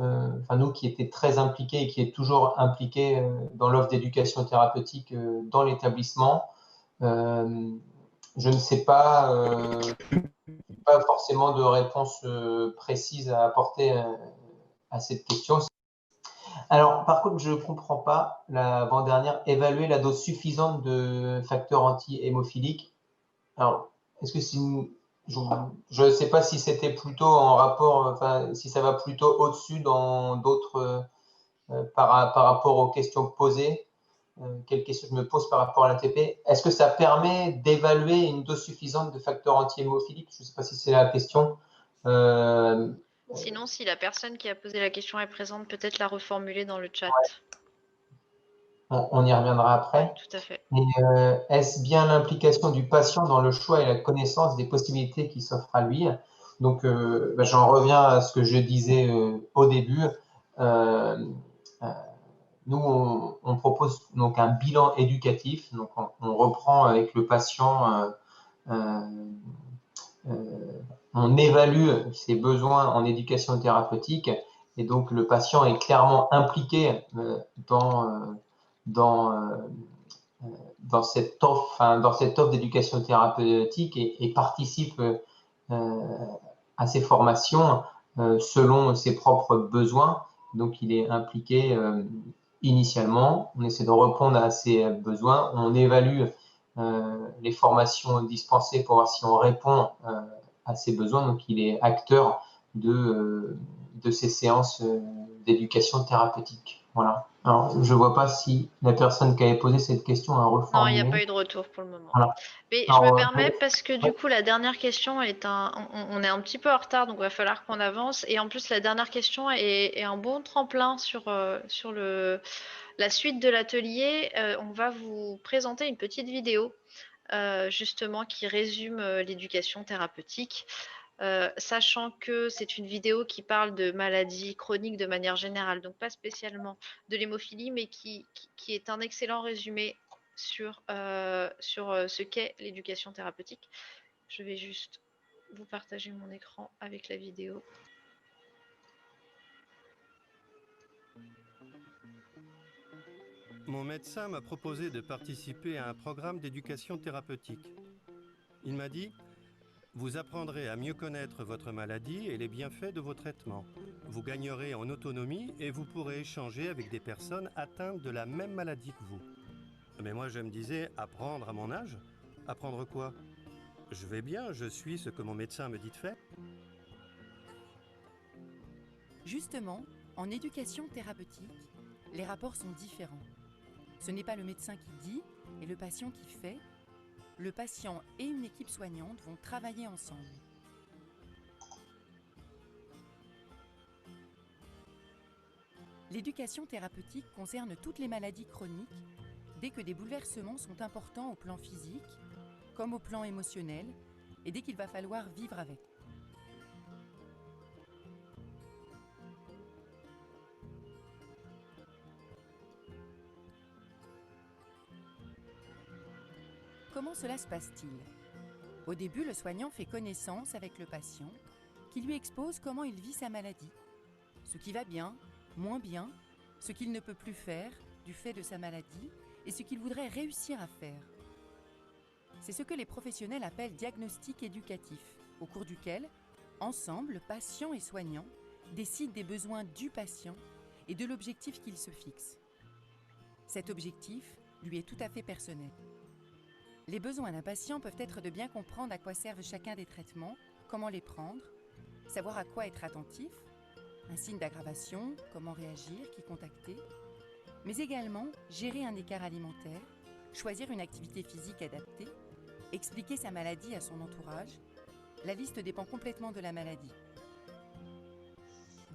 enfin nous qui étaient très impliqués et qui est toujours impliqués dans l'offre d'éducation thérapeutique dans l'établissement. Je ne sais pas forcément de réponse précise à apporter à cette question. Alors, par contre, je ne comprends pas l'avant-dernière, évaluer la dose suffisante de facteurs anti-hémophiliques. Alors, est-ce que je ne sais pas si c'était plutôt en rapport, enfin, si ça va plutôt au-dessus dans d'autres, par rapport aux questions posées. Quelles questions je me pose par rapport à l'ATP? Est-ce que ça permet d'évaluer une dose suffisante de facteurs anti-hémophiliques? Je ne sais pas si c'est la question. Sinon, si la personne qui a posé la question est présente, peut-être la reformuler dans le chat. On y reviendra après. Oui, tout à fait. Est-ce bien l'implication du patient dans le choix et la connaissance des possibilités qui s'offrent à lui? Donc, j'en reviens à ce que je disais au début. Nous, on propose donc un bilan éducatif. Donc, on reprend avec le patient, on évalue ses besoins en éducation thérapeutique, et donc le patient est clairement impliqué dans cette offre d'éducation thérapeutique et participe à ces formations selon ses propres besoins. Donc, il est impliqué initialement. On essaie de répondre à ses besoins. On évalue les formations dispensées pour voir si on répond à ses besoins. Donc, il est acteur de ces séances d'éducation thérapeutique. Voilà. Alors, je ne vois pas si la personne qui avait posé cette question a reformulé. Non, il n'y a pas eu de retour pour le moment. Voilà. Mais Alors, je me permets parce que du coup, la dernière question est on est un petit peu en retard, donc il va falloir qu'on avance. Et en plus, la dernière question est un bon tremplin sur la suite de l'atelier. On va vous présenter une petite vidéo justement qui résume l'éducation thérapeutique. Sachant que c'est une vidéo qui parle de maladies chroniques de manière générale, donc pas spécialement de l'hémophilie, mais qui est un excellent résumé sur ce qu'est l'éducation thérapeutique. Je vais juste vous partager mon écran avec la vidéo. Mon médecin m'a proposé de participer à un programme d'éducation thérapeutique. Il m'a dit: vous apprendrez à mieux connaître votre maladie et les bienfaits de vos traitements. Vous gagnerez en autonomie et vous pourrez échanger avec des personnes atteintes de la même maladie que vous. Mais moi, je me disais, apprendre à mon âge? Apprendre quoi? Je vais bien, je suis ce que mon médecin me dit de faire. Justement, en éducation thérapeutique, les rapports sont différents. Ce n'est pas le médecin qui dit et le patient qui fait. Le patient et une équipe soignante vont travailler ensemble. L'éducation thérapeutique concerne toutes les maladies chroniques dès que des bouleversements sont importants au plan physique, comme au plan émotionnel, et dès qu'il va falloir vivre avec. Comment cela se passe-t-il? Au début, le soignant fait connaissance avec le patient, qui lui expose comment il vit sa maladie, ce qui va bien, moins bien, ce qu'il ne peut plus faire du fait de sa maladie et ce qu'il voudrait réussir à faire. C'est ce que les professionnels appellent diagnostic éducatif, au cours duquel, ensemble, patient et soignant décident des besoins du patient et de l'objectif qu'il se fixe. Cet objectif lui est tout à fait personnel. Les besoins d'un patient peuvent être de bien comprendre à quoi servent chacun des traitements, comment les prendre, savoir à quoi être attentif, un signe d'aggravation, comment réagir, qui contacter, mais également gérer un écart alimentaire, choisir une activité physique adaptée, expliquer sa maladie à son entourage. La liste dépend complètement de la maladie.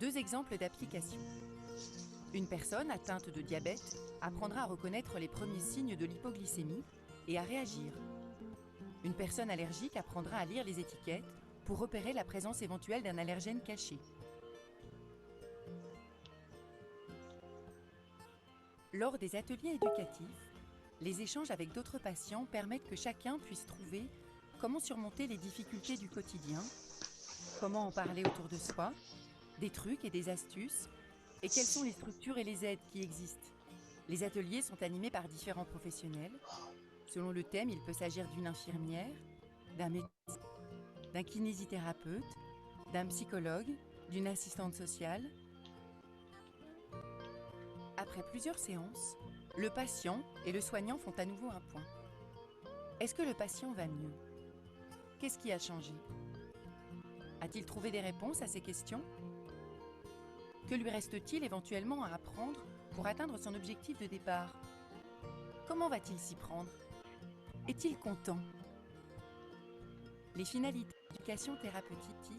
2 exemples d'application. Une personne atteinte de diabète apprendra à reconnaître les premiers signes de l'hypoglycémie et à réagir. Une personne allergique apprendra à lire les étiquettes pour repérer la présence éventuelle d'un allergène caché. Lors des ateliers éducatifs, les échanges avec d'autres patients permettent que chacun puisse trouver comment surmonter les difficultés du quotidien, comment en parler autour de soi, des trucs et des astuces, et quelles sont les structures et les aides qui existent. Les ateliers sont animés par différents professionnels. Selon le thème, il peut s'agir d'une infirmière, d'un médecin, d'un kinésithérapeute, d'un psychologue, d'une assistante sociale. Après plusieurs séances, le patient et le soignant font à nouveau un point. Est-ce que le patient va mieux? Qu'est-ce qui a changé? A-t-il trouvé des réponses à ces questions? Que lui reste-t-il éventuellement à apprendre pour atteindre son objectif de départ? Comment va-t-il s'y prendre? Est-il content? Les finalités de l'éducation thérapeutique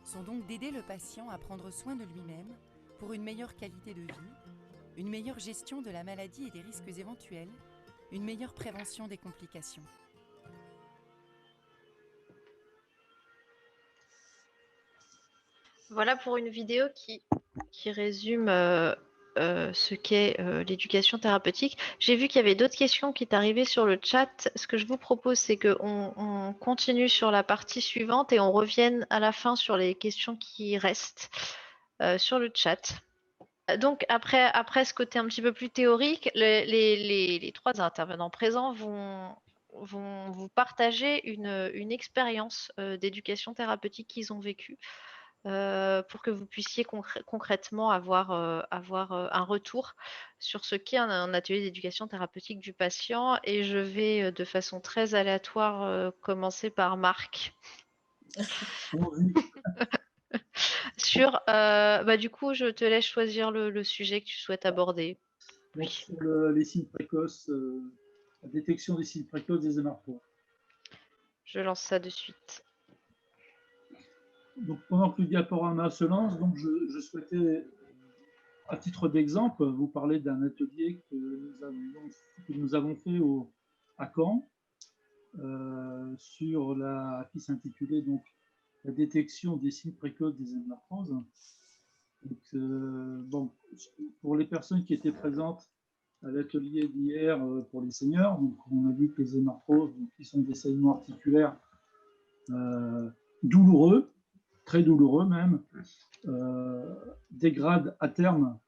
sont donc d'aider le patient à prendre soin de lui-même pour une meilleure qualité de vie, une meilleure gestion de la maladie et des risques éventuels, une meilleure prévention des complications. Voilà pour une vidéo qui résume ce qu'est l'éducation thérapeutique. J'ai vu qu'il y avait d'autres questions qui sont arrivées sur le chat. Ce que je vous propose, c'est qu'on continue sur la partie suivante et on revienne à la fin sur les questions qui restent sur le chat. Donc, après ce côté un petit peu plus théorique, les trois intervenants présents vont vous partager une expérience d'éducation thérapeutique qu'ils ont vécue. Pour que vous puissiez concrètement avoir un retour sur ce qu'est un atelier d'éducation thérapeutique du patient. Et je vais de façon très aléatoire commencer par Marc. Sur, du coup, je te laisse choisir le sujet que tu souhaites aborder. Donc, sur les signes précoces, la détection des signes précoces des hémarthromes. Je lance ça de suite. Donc, pendant que le diaporama se lance, donc je souhaitais, à titre d'exemple, vous parler d'un atelier que nous avons fait à Caen, qui s'intitulait donc la détection des signes précoces des hémarthoses. Donc, pour les personnes qui étaient présentes à l'atelier d'hier pour les seniors, donc on a vu que les hémarthoses, qui sont des saignements articulaires douloureux, très douloureux même, dégradent à terme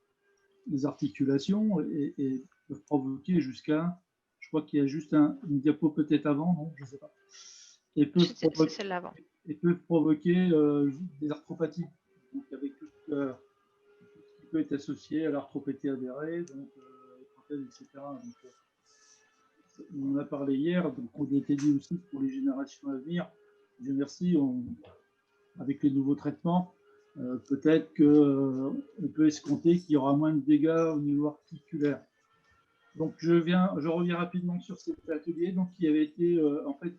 les articulations et peuvent provoquer jusqu'à, je crois qu'il y a juste une diapo peut-être avant, non, je ne sais pas, et C'est celle-là avant. Et peuvent provoquer des arthropathies, donc avec tout ce qui peut être associé à l'arthropathie avérée, donc etc. Donc, on en a parlé hier, donc on a été dit aussi pour les générations à venir. Dieu merci, avec les nouveaux traitements, peut-être qu'on peut escompter qu'il y aura moins de dégâts au niveau articulaire. Donc je reviens rapidement sur cet atelier donc, qui avait été en fait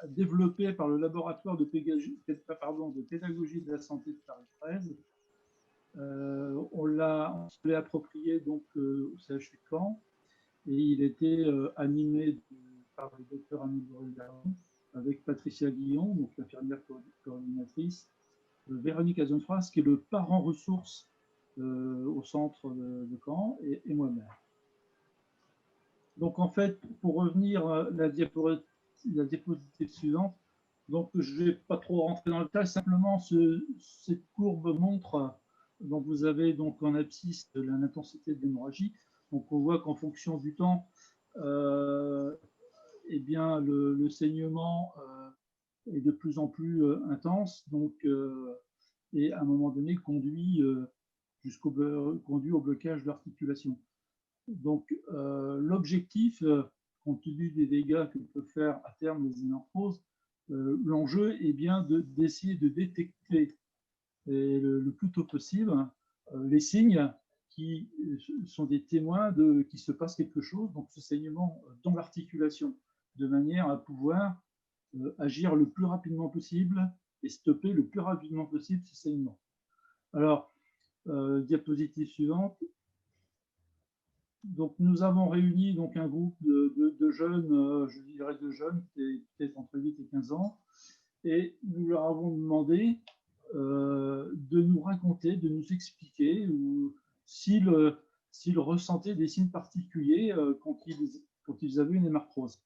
développé par le laboratoire de pédagogie de la santé de Paris 13. On se l'est approprié donc au CHU Caen et il était animé par le docteur Annie Garon avec Patricia Guillon, donc l'infirmière coordinatrice, Véronique Azenfras, qui est le parent ressource au centre de Caen, et moi-même. Donc en fait, pour revenir à la diapositive suivante, donc je ne vais pas trop rentrer dans le détail, simplement cette courbe montre, donc vous avez donc en abscisse l'intensité de l'hémorragie. Donc on voit qu'en fonction du temps, eh bien le saignement est de plus en plus intense, donc, et à un moment donné conduit au blocage de l'articulation. Donc l'objectif, compte tenu des dégâts que peuvent faire à terme les hémarthoses, l'enjeu est bien d'essayer de détecter le plus tôt possible les signes qui sont des témoins qu'il se passe quelque chose, donc ce saignement dans l'articulation, de manière à pouvoir agir le plus rapidement possible et stopper le plus rapidement possible ce saignement. Alors, diapositive suivante. Donc, nous avons réuni donc, un groupe de jeunes, je dirais de jeunes, peut-être entre 8 et 15 ans, et nous leur avons demandé de nous raconter, de nous expliquer s'ils ressentaient des signes particuliers quand ils avaient une hémarthrose.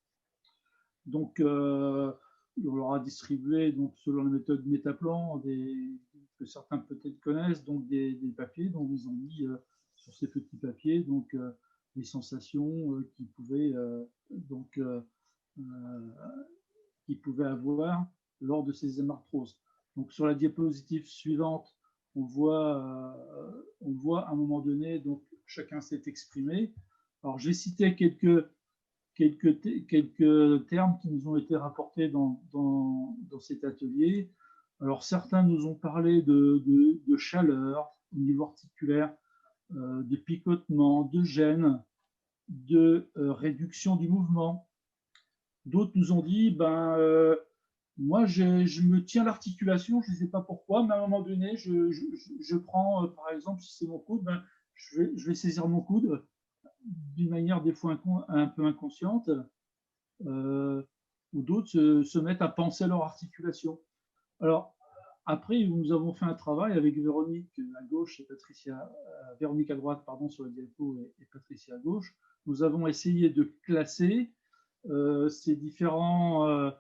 Donc, on leur a distribué, donc, selon la méthode Métaplan, des que certains peut-être connaissent, donc des papiers dont ils ont mis sur ces petits papiers donc les sensations qu'ils pouvaient avoir lors de ces hémarthroses. Donc sur la diapositive suivante, on voit à un moment donné, donc chacun s'est exprimé. Alors j'ai cité quelques termes qui nous ont été rapportés dans cet atelier. Alors certains nous ont parlé de chaleur au niveau articulaire, de picotement, de gêne, de réduction du mouvement. D'autres nous ont dit, moi je me tiens l'articulation, je ne sais pas pourquoi, mais à un moment donné, je prends, par exemple, si c'est mon coude, je vais saisir mon coude d'une manière des fois un peu inconsciente, ou d'autres se mettent à penser leur articulation. Alors, après, nous avons fait un travail avec Véronique à gauche et Véronique à droite, pardon, sur la diapo et Patricia à gauche. Nous avons essayé de classer ces différents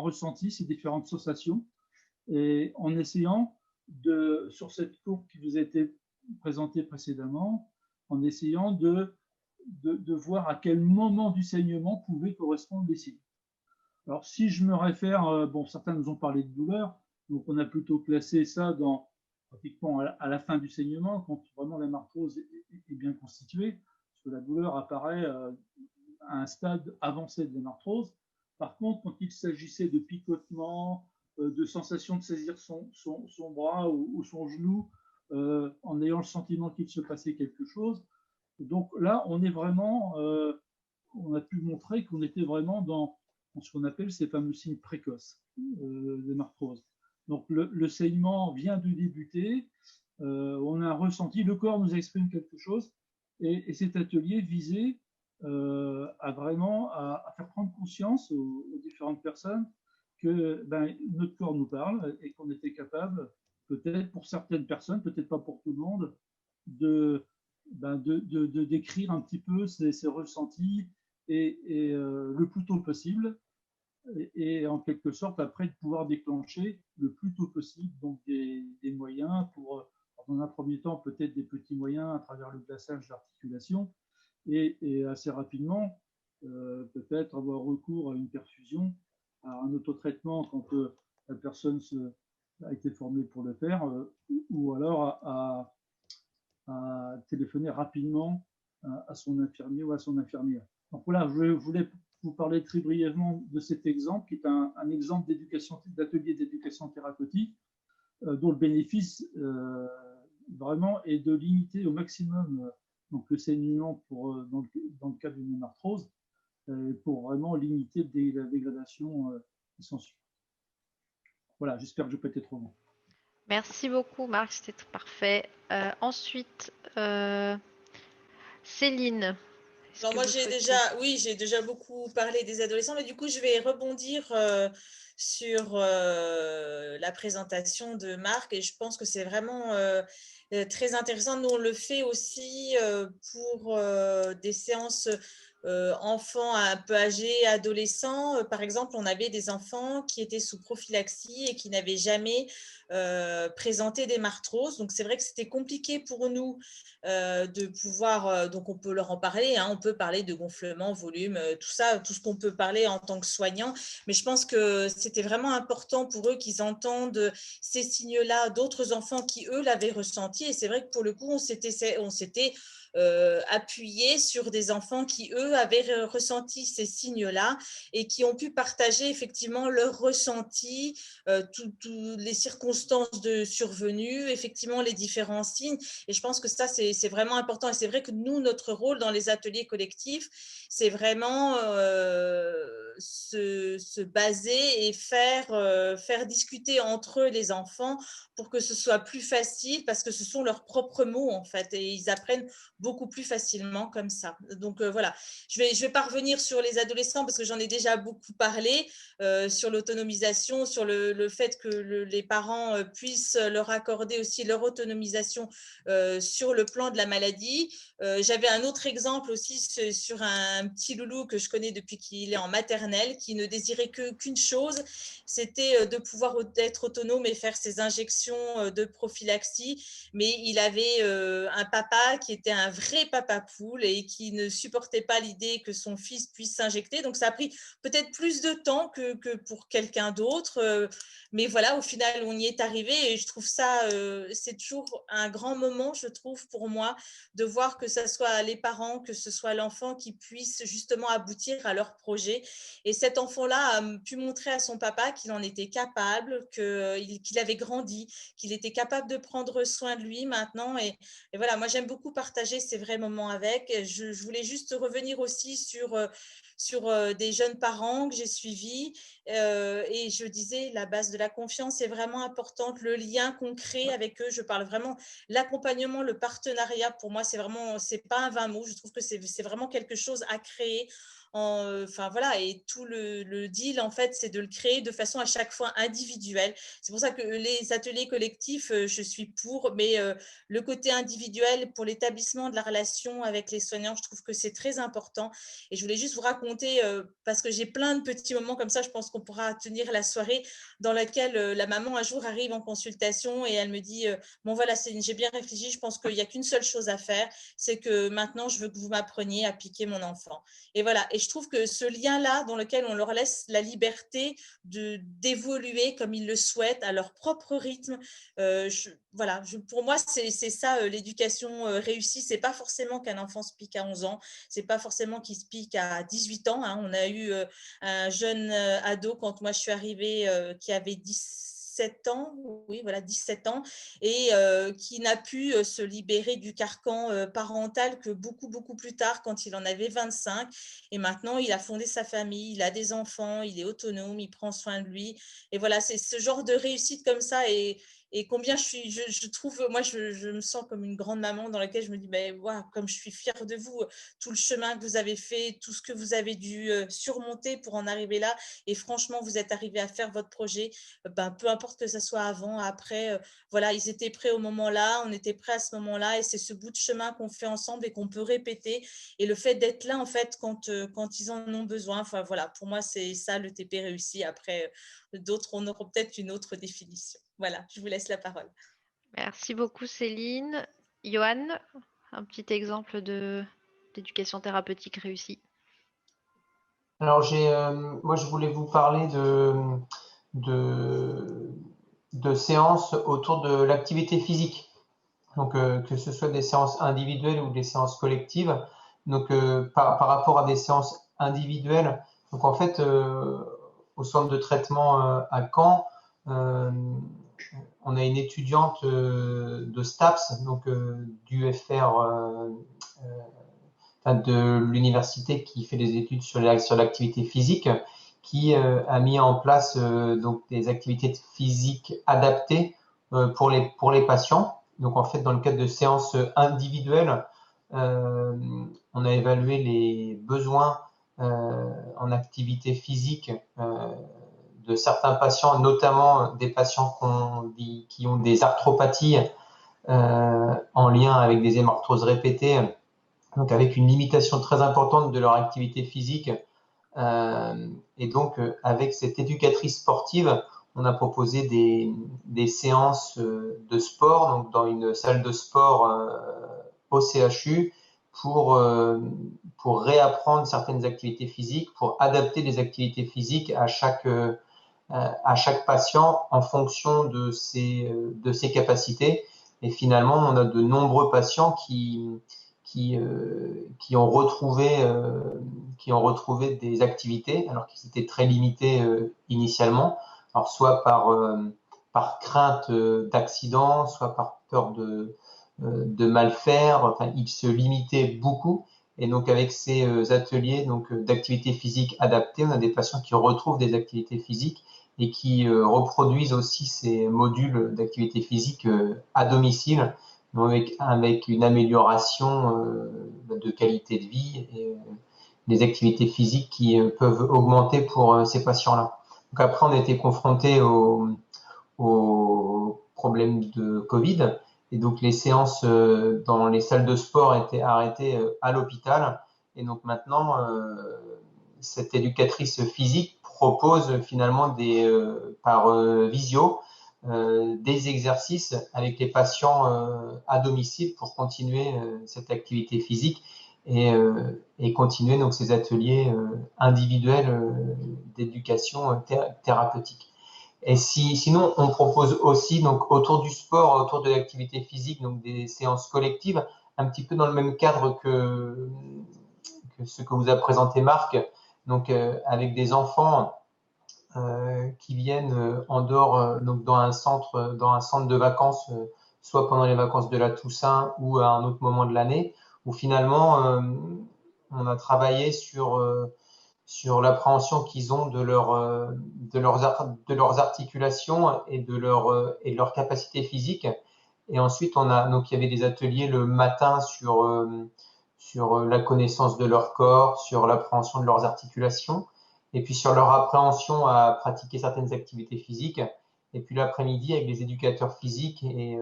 ressentis, ces différentes sensations, et en essayant sur cette courbe qui vous a été présentée précédemment, en essayant de voir à quel moment du saignement pouvaient correspondre les signes. Alors, si je me réfère, certains nous ont parlé de douleur, donc on a plutôt classé ça pratiquement à la fin du saignement, quand vraiment l'hémarthrose est bien constituée, parce que la douleur apparaît à un stade avancé de l'hémarthrose. Par contre, quand il s'agissait de picotement, de sensation de saisir son bras ou son genou, en ayant le sentiment qu'il se passait quelque chose, donc là, on a pu montrer qu'on était vraiment dans ce qu'on appelle ces fameux signes précoces d'hémarthrose. Donc le saignement vient de débuter, on a un ressenti, le corps nous exprime quelque chose, et cet atelier visait à faire prendre conscience aux différentes personnes que notre corps nous parle et qu'on était capable, peut-être pour certaines personnes, peut-être pas pour tout le monde, de décrire un petit peu ces ressentis et le plus tôt possible, et en quelque sorte après de pouvoir déclencher le plus tôt possible donc des moyens pour, dans un premier temps, peut-être des petits moyens à travers le glaçage d'articulation, et assez rapidement peut-être avoir recours à une perfusion, à un autotraitement quand la personne a été formée pour le faire, ou alors à téléphoner rapidement à son infirmier ou à son infirmière. Donc voilà, je voulais vous parler très brièvement de cet exemple, qui est un exemple d'atelier d'éducation thérapeutique, dont le bénéfice vraiment est de limiter au maximum donc le saignement dans le cas d'une hémarthrose, pour vraiment limiter la dégradation qui s'ensuit. Voilà, j'espère que je n'ai pas été trop long. Merci beaucoup, Marc, c'était tout parfait. Ensuite, Céline. Alors moi, j'ai déjà beaucoup parlé des adolescents, mais du coup, je vais rebondir sur la présentation de Marc, et je pense que c'est vraiment très intéressant. Nous, on le fait aussi pour des séances enfants un peu âgés, adolescents. Par exemple, on avait des enfants qui étaient sous prophylaxie et qui n'avaient jamais présenté d'hémarthrose. Donc, c'est vrai que c'était compliqué pour nous de pouvoir, donc on peut leur en parler, hein, on peut parler de gonflement, volume, tout ça, tout ce qu'on peut parler en tant que soignant, mais je pense que c'était vraiment important pour eux qu'ils entendent ces signes-là d'autres enfants qui, eux, l'avaient ressenti, et c'est vrai que pour le coup, on s'était appuyé sur des enfants qui, eux, avaient ressenti ces signes-là et qui ont pu partager effectivement leur ressenti, toutes les circonstances de survenue, effectivement les différents signes, et je pense que ça, c'est vraiment important, et c'est vrai que nous, notre rôle dans les ateliers collectifs, c'est vraiment se baser et faire discuter entre eux les enfants pour que ce soit plus facile, parce que ce sont leurs propres mots en fait, et ils apprennent beaucoup plus facilement comme ça. Donc voilà, je vais pas revenir sur les adolescents parce que j'en ai déjà beaucoup parlé, sur l'autonomisation, sur le fait que les parents puissent leur accorder aussi leur autonomisation sur le plan de la maladie. J'avais un autre exemple aussi sur un petit loulou que je connais depuis qu'il est en maternelle, maternelle, qui ne désirait qu'une chose, c'était de pouvoir être autonome et faire ses injections de prophylaxie. Mais il avait un papa qui était un vrai papa poule et qui ne supportait pas l'idée que son fils puisse s'injecter. Donc, ça a pris peut-être plus de temps que pour quelqu'un d'autre. Mais voilà, au final, on y est arrivé et je trouve ça, c'est toujours un grand moment, je trouve, pour moi, de voir que ce soit les parents, que ce soit l'enfant qui puisse justement aboutir à leur projet. Et cet enfant-là a pu montrer à son papa qu'il en était capable, qu'il avait grandi, qu'il était capable de prendre soin de lui maintenant. Et voilà, moi, j'aime beaucoup partager ces vrais moments avec. Je voulais juste revenir aussi sur des jeunes parents que j'ai suivis. Et je disais, la base de la confiance est vraiment importante, le lien qu'on crée avec eux. Je parle vraiment l'accompagnement, le partenariat. Pour moi, c'est pas un vain mot. Je trouve que c'est vraiment quelque chose à créer. Enfin voilà, et tout le deal en fait, c'est de le créer de façon à chaque fois individuelle. C'est pour ça que les ateliers collectifs, je suis pour, mais le côté individuel pour l'établissement de la relation avec les soignants, je trouve que c'est très important. Et je voulais juste vous raconter, parce que j'ai plein de petits moments comme ça, je pense qu'on pourra tenir la soirée, dans laquelle la maman un jour arrive en consultation et elle me dit bon voilà Céline, j'ai bien réfléchi, je pense qu'il n'y a qu'une seule chose à faire, c'est que maintenant je veux que vous m'appreniez à piquer mon enfant. Et voilà, et je trouve que ce lien-là, dans lequel on leur laisse la liberté d'évoluer comme ils le souhaitent, à leur propre rythme, voilà, pour moi, c'est ça l'éducation réussie. C'est pas forcément qu'un enfant se pique à 11 ans, c'est pas forcément qu'il se pique à 18 ans. Hein. On a eu un jeune ado, quand moi je suis arrivée, qui avait 17 ans, oui, voilà, 17 ans, et qui n'a pu se libérer du carcan parental que beaucoup plus tard, quand il en avait 25. Et maintenant, il a fondé sa famille, il a des enfants, il est autonome, il prend soin de lui. Et voilà, c'est ce genre de réussite comme ça. Et combien je trouve, moi, je me sens comme une grande maman dans laquelle je me dis, ben, wow, comme je suis fière de vous, tout le chemin que vous avez fait, tout ce que vous avez dû surmonter pour en arriver là. Et franchement, vous êtes arrivé à faire votre projet, ben, peu importe que ça soit avant, après, voilà, ils étaient prêts au moment-là, on était prêts à ce moment-là. Et c'est ce bout de chemin qu'on fait ensemble et qu'on peut répéter. Et le fait d'être là, en fait, quand ils en ont besoin, enfin, voilà, pour moi, c'est ça le TP réussi. Après, d'autres, on aura peut-être une autre définition. Voilà, je vous laisse la parole. Merci beaucoup Céline. Johan, un petit exemple d'éducation thérapeutique réussie. Alors, moi, je voulais vous parler de séances autour de l'activité physique. Donc, que ce soit des séances individuelles ou des séances collectives. Donc, par rapport à des séances individuelles, donc en fait, au centre de traitement à Caen, on a une étudiante de STAPS, donc du FR, de l'université qui fait des études sur l'activité physique, qui a mis en place donc des activités physiques adaptées pour les patients. Donc en fait, dans le cadre de séances individuelles, on a évalué les besoins en activité physique de certains patients, notamment des patients qui ont des arthropathies en lien avec des hémarthroses répétées, donc avec une limitation très importante de leur activité physique. Et donc, avec cette éducatrice sportive, on a proposé des séances de sport, donc dans une salle de sport au CHU, pour réapprendre certaines activités physiques, pour adapter les activités physiques à chaque patient en fonction de ses capacités. Et finalement, on a de nombreux patients qui ont retrouvé des activités alors qu'ils étaient très limités initialement, alors soit par crainte d'accident, soit par peur de mal faire. Enfin, ils se limitaient beaucoup. Et donc avec ces ateliers d'activité physique adaptée, on a des patients qui retrouvent des activités physiques et qui reproduisent aussi ces modules d'activité physique à domicile, avec une amélioration de qualité de vie et des activités physiques qui peuvent augmenter pour ces patients-là. Donc après, on a été confronté au problème de Covid, et donc les séances dans les salles de sport étaient arrêtées à l'hôpital. Et donc maintenant, cette éducatrice physique propose finalement par visio des exercices avec les patients à domicile pour continuer cette activité physique et continuer donc ces ateliers individuels d'éducation thérapeutique. Et sinon, on propose aussi donc autour du sport, autour de l'activité physique, donc des séances collectives, un petit peu dans le même cadre que ce que vous a présenté Marc, donc avec des enfants qui viennent en dehors, donc dans un centre de vacances, soit pendant les vacances de la Toussaint ou à un autre moment de l'année, où finalement on a travaillé sur l'appréhension qu'ils ont de leurs articulations et de leur capacité physique. Et ensuite, donc il y avait des ateliers le matin sur la connaissance de leur corps, sur l'appréhension de leurs articulations, et puis sur leur appréhension à pratiquer certaines activités physiques. Et puis l'après-midi, avec les éducateurs physiques, et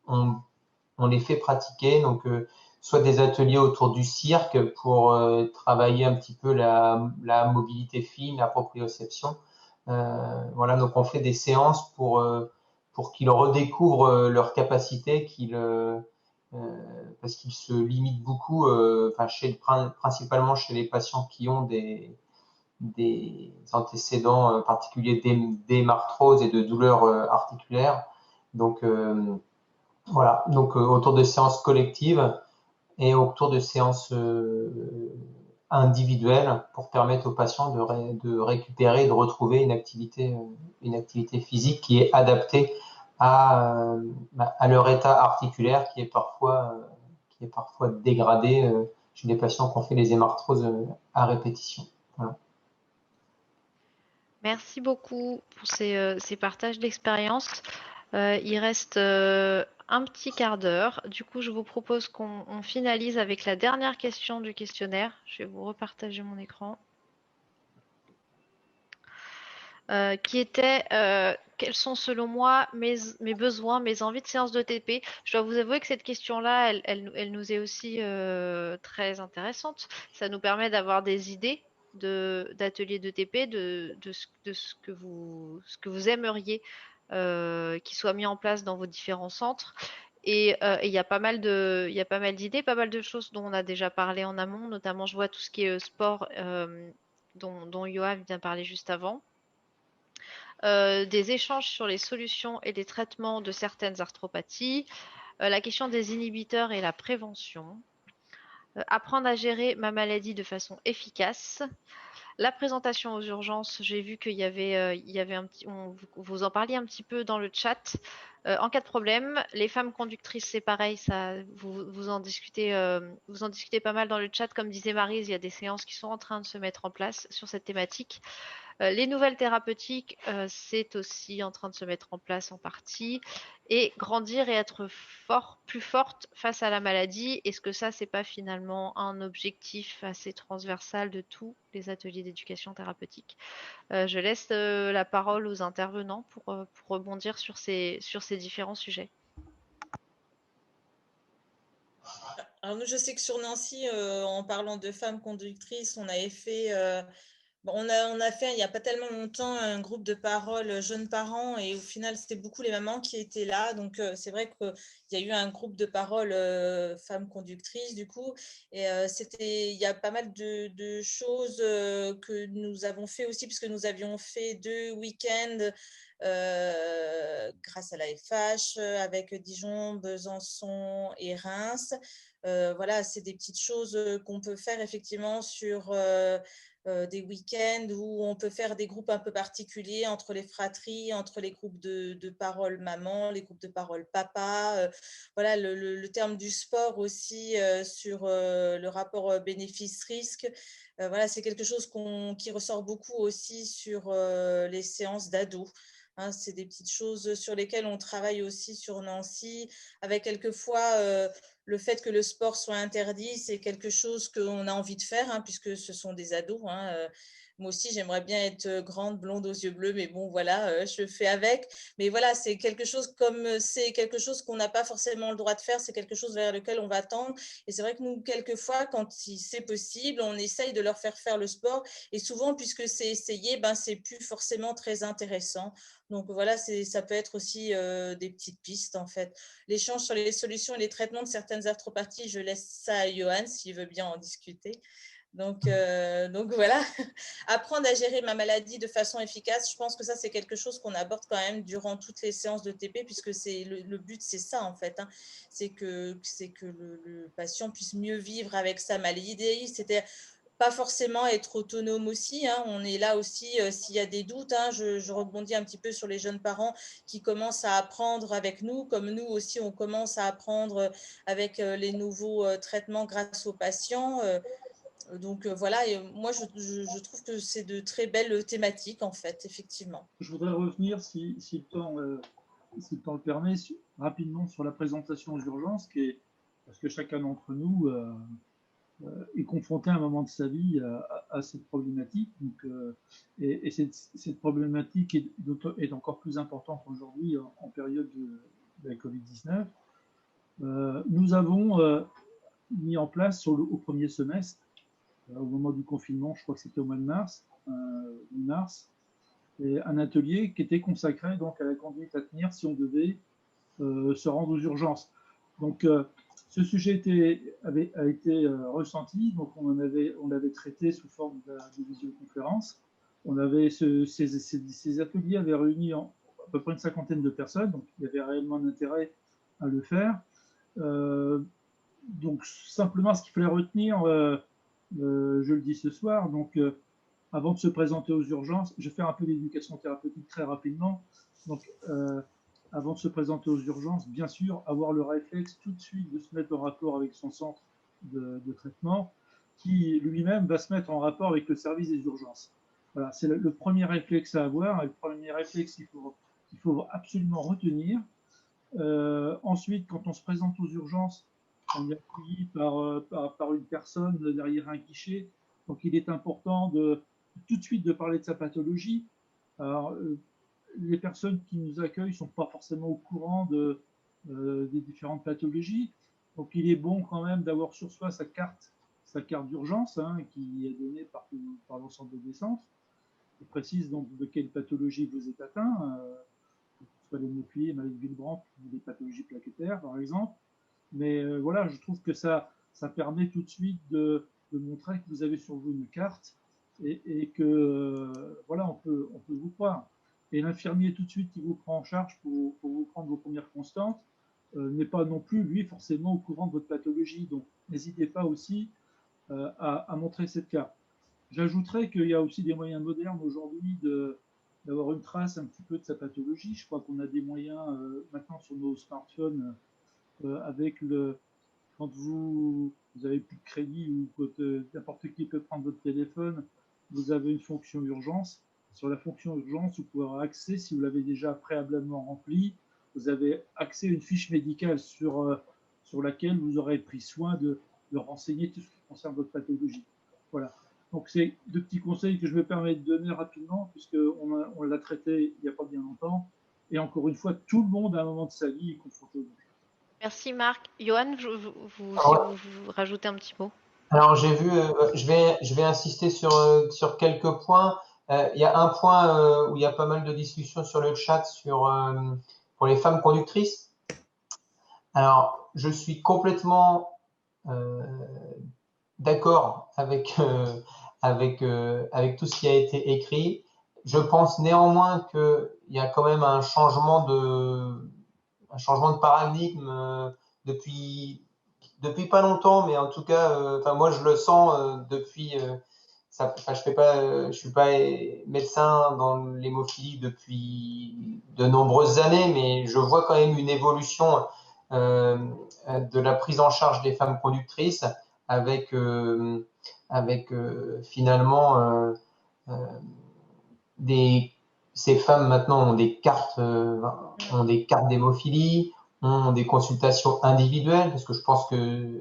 on les fait pratiquer. Donc, soit des ateliers autour du cirque pour travailler un petit peu la mobilité fine, la proprioception. Voilà, donc on fait des séances pour qu'ils redécouvrent leurs capacités, parce qu'ils se limitent beaucoup, principalement chez les patients qui ont des antécédents particuliers d'hémarthrose et de douleurs articulaires. Donc voilà, donc autour de séances collectives et autour de séances individuelles pour permettre aux patients de récupérer, de retrouver une activité physique qui est adaptée à leur état articulaire qui est parfois dégradé chez des patients qui ont fait les hémarthroses à répétition. Voilà. Merci beaucoup pour ces partages d'expérience. Il reste un petit quart d'heure. Du coup, je vous propose qu'on finalise avec la dernière question du questionnaire. Je vais vous repartager mon écran. Qui était quels sont selon moi mes besoins, mes envies de séance de TP. Je dois vous avouer que cette question-là, elle nous est aussi très intéressante. Ça nous permet d'avoir des idées d'ateliers de TP, de ce que vous aimeriez qui soit mis en place dans vos différents centres. Et il y a pas mal d'idées, pas mal de choses dont on a déjà parlé en amont, notamment je vois tout ce qui est sport dont Johan vient parler juste avant. Des échanges sur les solutions et les traitements de certaines arthropathies, la question des inhibiteurs et la prévention, apprendre à gérer ma maladie de façon efficace, la présentation aux urgences, j'ai vu qu'il y avait un petit, vous en parliez un petit peu dans le chat. En cas de problème, les femmes conductrices, c'est pareil, ça, vous en discutez pas mal dans le chat. Comme disait Maryse, il y a des séances qui sont en train de se mettre en place sur cette thématique. Les nouvelles thérapeutiques, c'est aussi en train de se mettre en place en partie. Et grandir et être plus forte face à la maladie. Est-ce que ça, c'est pas finalement un objectif assez transversal de tous les ateliers d'éducation thérapeutique? Je laisse la parole aux intervenants pour rebondir sur ces différents sujets. Alors nous, je sais que sur Nancy, en parlant de femmes conductrices, on avait fait... on a fait, il n'y a pas tellement longtemps, un groupe de parole jeunes parents et au final, c'était beaucoup les mamans qui étaient là. Donc, c'est vrai qu'il y a eu un groupe de parole femmes conductrices du coup. Et il y a pas mal de choses que nous avons fait aussi puisque nous avions fait 2 week-ends grâce à la FH avec Dijon, Besançon et Reims. Voilà, c'est des petites choses qu'on peut faire effectivement sur... des week-ends où on peut faire des groupes un peu particuliers entre les fratries, entre les groupes de parole maman, les groupes de parole papa. Voilà, le terme du sport aussi sur le rapport bénéfice-risque. Voilà, c'est quelque chose qui ressort beaucoup aussi sur les séances d'ados. Hein, c'est des petites choses sur lesquelles on travaille aussi sur Nancy, avec quelquefois le fait que le sport soit interdit, c'est quelque chose qu'on a envie de faire, hein, puisque ce sont des ados. Hein. Moi aussi, j'aimerais bien être grande, blonde, aux yeux bleus, mais bon, voilà, je fais avec. Mais voilà, c'est quelque chose qu'on n'a pas forcément le droit de faire, c'est quelque chose vers lequel on va tendre. Et c'est vrai que nous, quelquefois, quand c'est possible, on essaye de leur faire le sport. Et souvent, puisque c'est essayé, ben, c'est plus forcément très intéressant. Donc voilà, ça peut être aussi des petites pistes, en fait. L'échange sur les solutions et les traitements de certaines arthropathies, je laisse ça à Johan, s'il veut bien en discuter. Donc voilà, apprendre à gérer ma maladie de façon efficace, je pense que ça, c'est quelque chose qu'on aborde quand même durant toutes les séances de TP, puisque le but, c'est ça, en fait. Hein. C'est que le patient puisse mieux vivre avec sa maladie. C'était pas forcément être autonome aussi. Hein. On est là aussi s'il y a des doutes. Hein. Je rebondis un petit peu sur les jeunes parents qui commencent à apprendre avec nous, comme nous aussi, on commence à apprendre avec les nouveaux traitements grâce aux patients. Donc voilà, et moi je trouve que c'est de très belles thématiques en fait, effectivement. Je voudrais revenir, si le temps le permet, rapidement sur la présentation aux urgences, parce que chacun d'entre nous est confronté à un moment de sa vie à cette problématique. Donc, et cette problématique est encore plus importante aujourd'hui en période de la Covid-19. Nous avons mis en place au premier semestre, au moment du confinement, je crois que c'était au mois de mars, et un atelier qui était consacré donc à la conduite à tenir si on devait se rendre aux urgences. Donc, ce sujet a été ressenti, donc on l'avait traité sous forme de visioconférence. Ces ateliers avaient réuni à peu près une cinquantaine de personnes, donc il y avait réellement un intérêt à le faire. Donc, simplement, ce qu'il fallait retenir, je le dis ce soir, donc avant de se présenter aux urgences, je vais faire un peu d'éducation thérapeutique très rapidement. Donc, avant de se présenter aux urgences, bien sûr, avoir le réflexe tout de suite de se mettre en rapport avec son centre de traitement, qui lui-même va se mettre en rapport avec le service des urgences. Voilà, c'est le premier réflexe à avoir, et le premier réflexe qu'il faut absolument retenir. Ensuite, quand on se présente aux urgences, on est accueilli par une personne derrière un guichet. Donc, il est important tout de suite de parler de sa pathologie. Alors, les personnes qui nous accueillent ne sont pas forcément au courant des différentes pathologies. Donc, il est bon quand même d'avoir sur soi sa carte d'urgence, hein, qui est donnée par l'ensemble des centres. Il précise donc de quelle pathologie vous êtes atteint, que ce soit l'hémophilie, maladie de Villebrandt ou des pathologies plaquettaires, par exemple. Mais voilà, je trouve que ça permet tout de suite de montrer que vous avez sur vous une carte et que voilà, on peut vous croire. Et l'infirmier tout de suite qui vous prend en charge pour vous prendre vos premières constantes n'est pas non plus, lui, forcément au courant de votre pathologie. Donc, n'hésitez pas aussi à montrer cette carte. J'ajouterais qu'il y a aussi des moyens modernes aujourd'hui d'avoir une trace un petit peu de sa pathologie. Je crois qu'on a des moyens maintenant sur nos smartphones avec quand vous avez plus de crédit ou que n'importe qui peut prendre votre téléphone, vous avez une fonction urgence. Sur la fonction urgence, vous pouvez avoir accès, si vous l'avez déjà préalablement rempli, vous avez accès à une fiche médicale sur laquelle vous aurez pris soin de renseigner tout ce qui concerne votre pathologie. Voilà. Donc, c'est deux petits conseils que je me permets de donner rapidement, puisqu'on l'a traité il n'y a pas bien longtemps. Et encore une fois, tout le monde, à un moment de sa vie, est confronté au danger. Merci Marc. Johan, si vous rajoutez un petit mot. Alors, j'ai vu, je vais insister sur quelques points. Il y a un point où il y a pas mal de discussions sur le chat pour les femmes conductrices. Alors, je suis complètement d'accord avec tout ce qui a été écrit. Je pense néanmoins qu'il y a quand même un changement de paradigme depuis pas longtemps, mais en tout cas, moi je le sens depuis. Je suis pas médecin dans l'hémophilie depuis de nombreuses années, mais je vois quand même une évolution de la prise en charge des femmes conductrices avec finalement ces femmes maintenant ont des cartes d'hémophilie, ont des consultations individuelles, parce que je pense que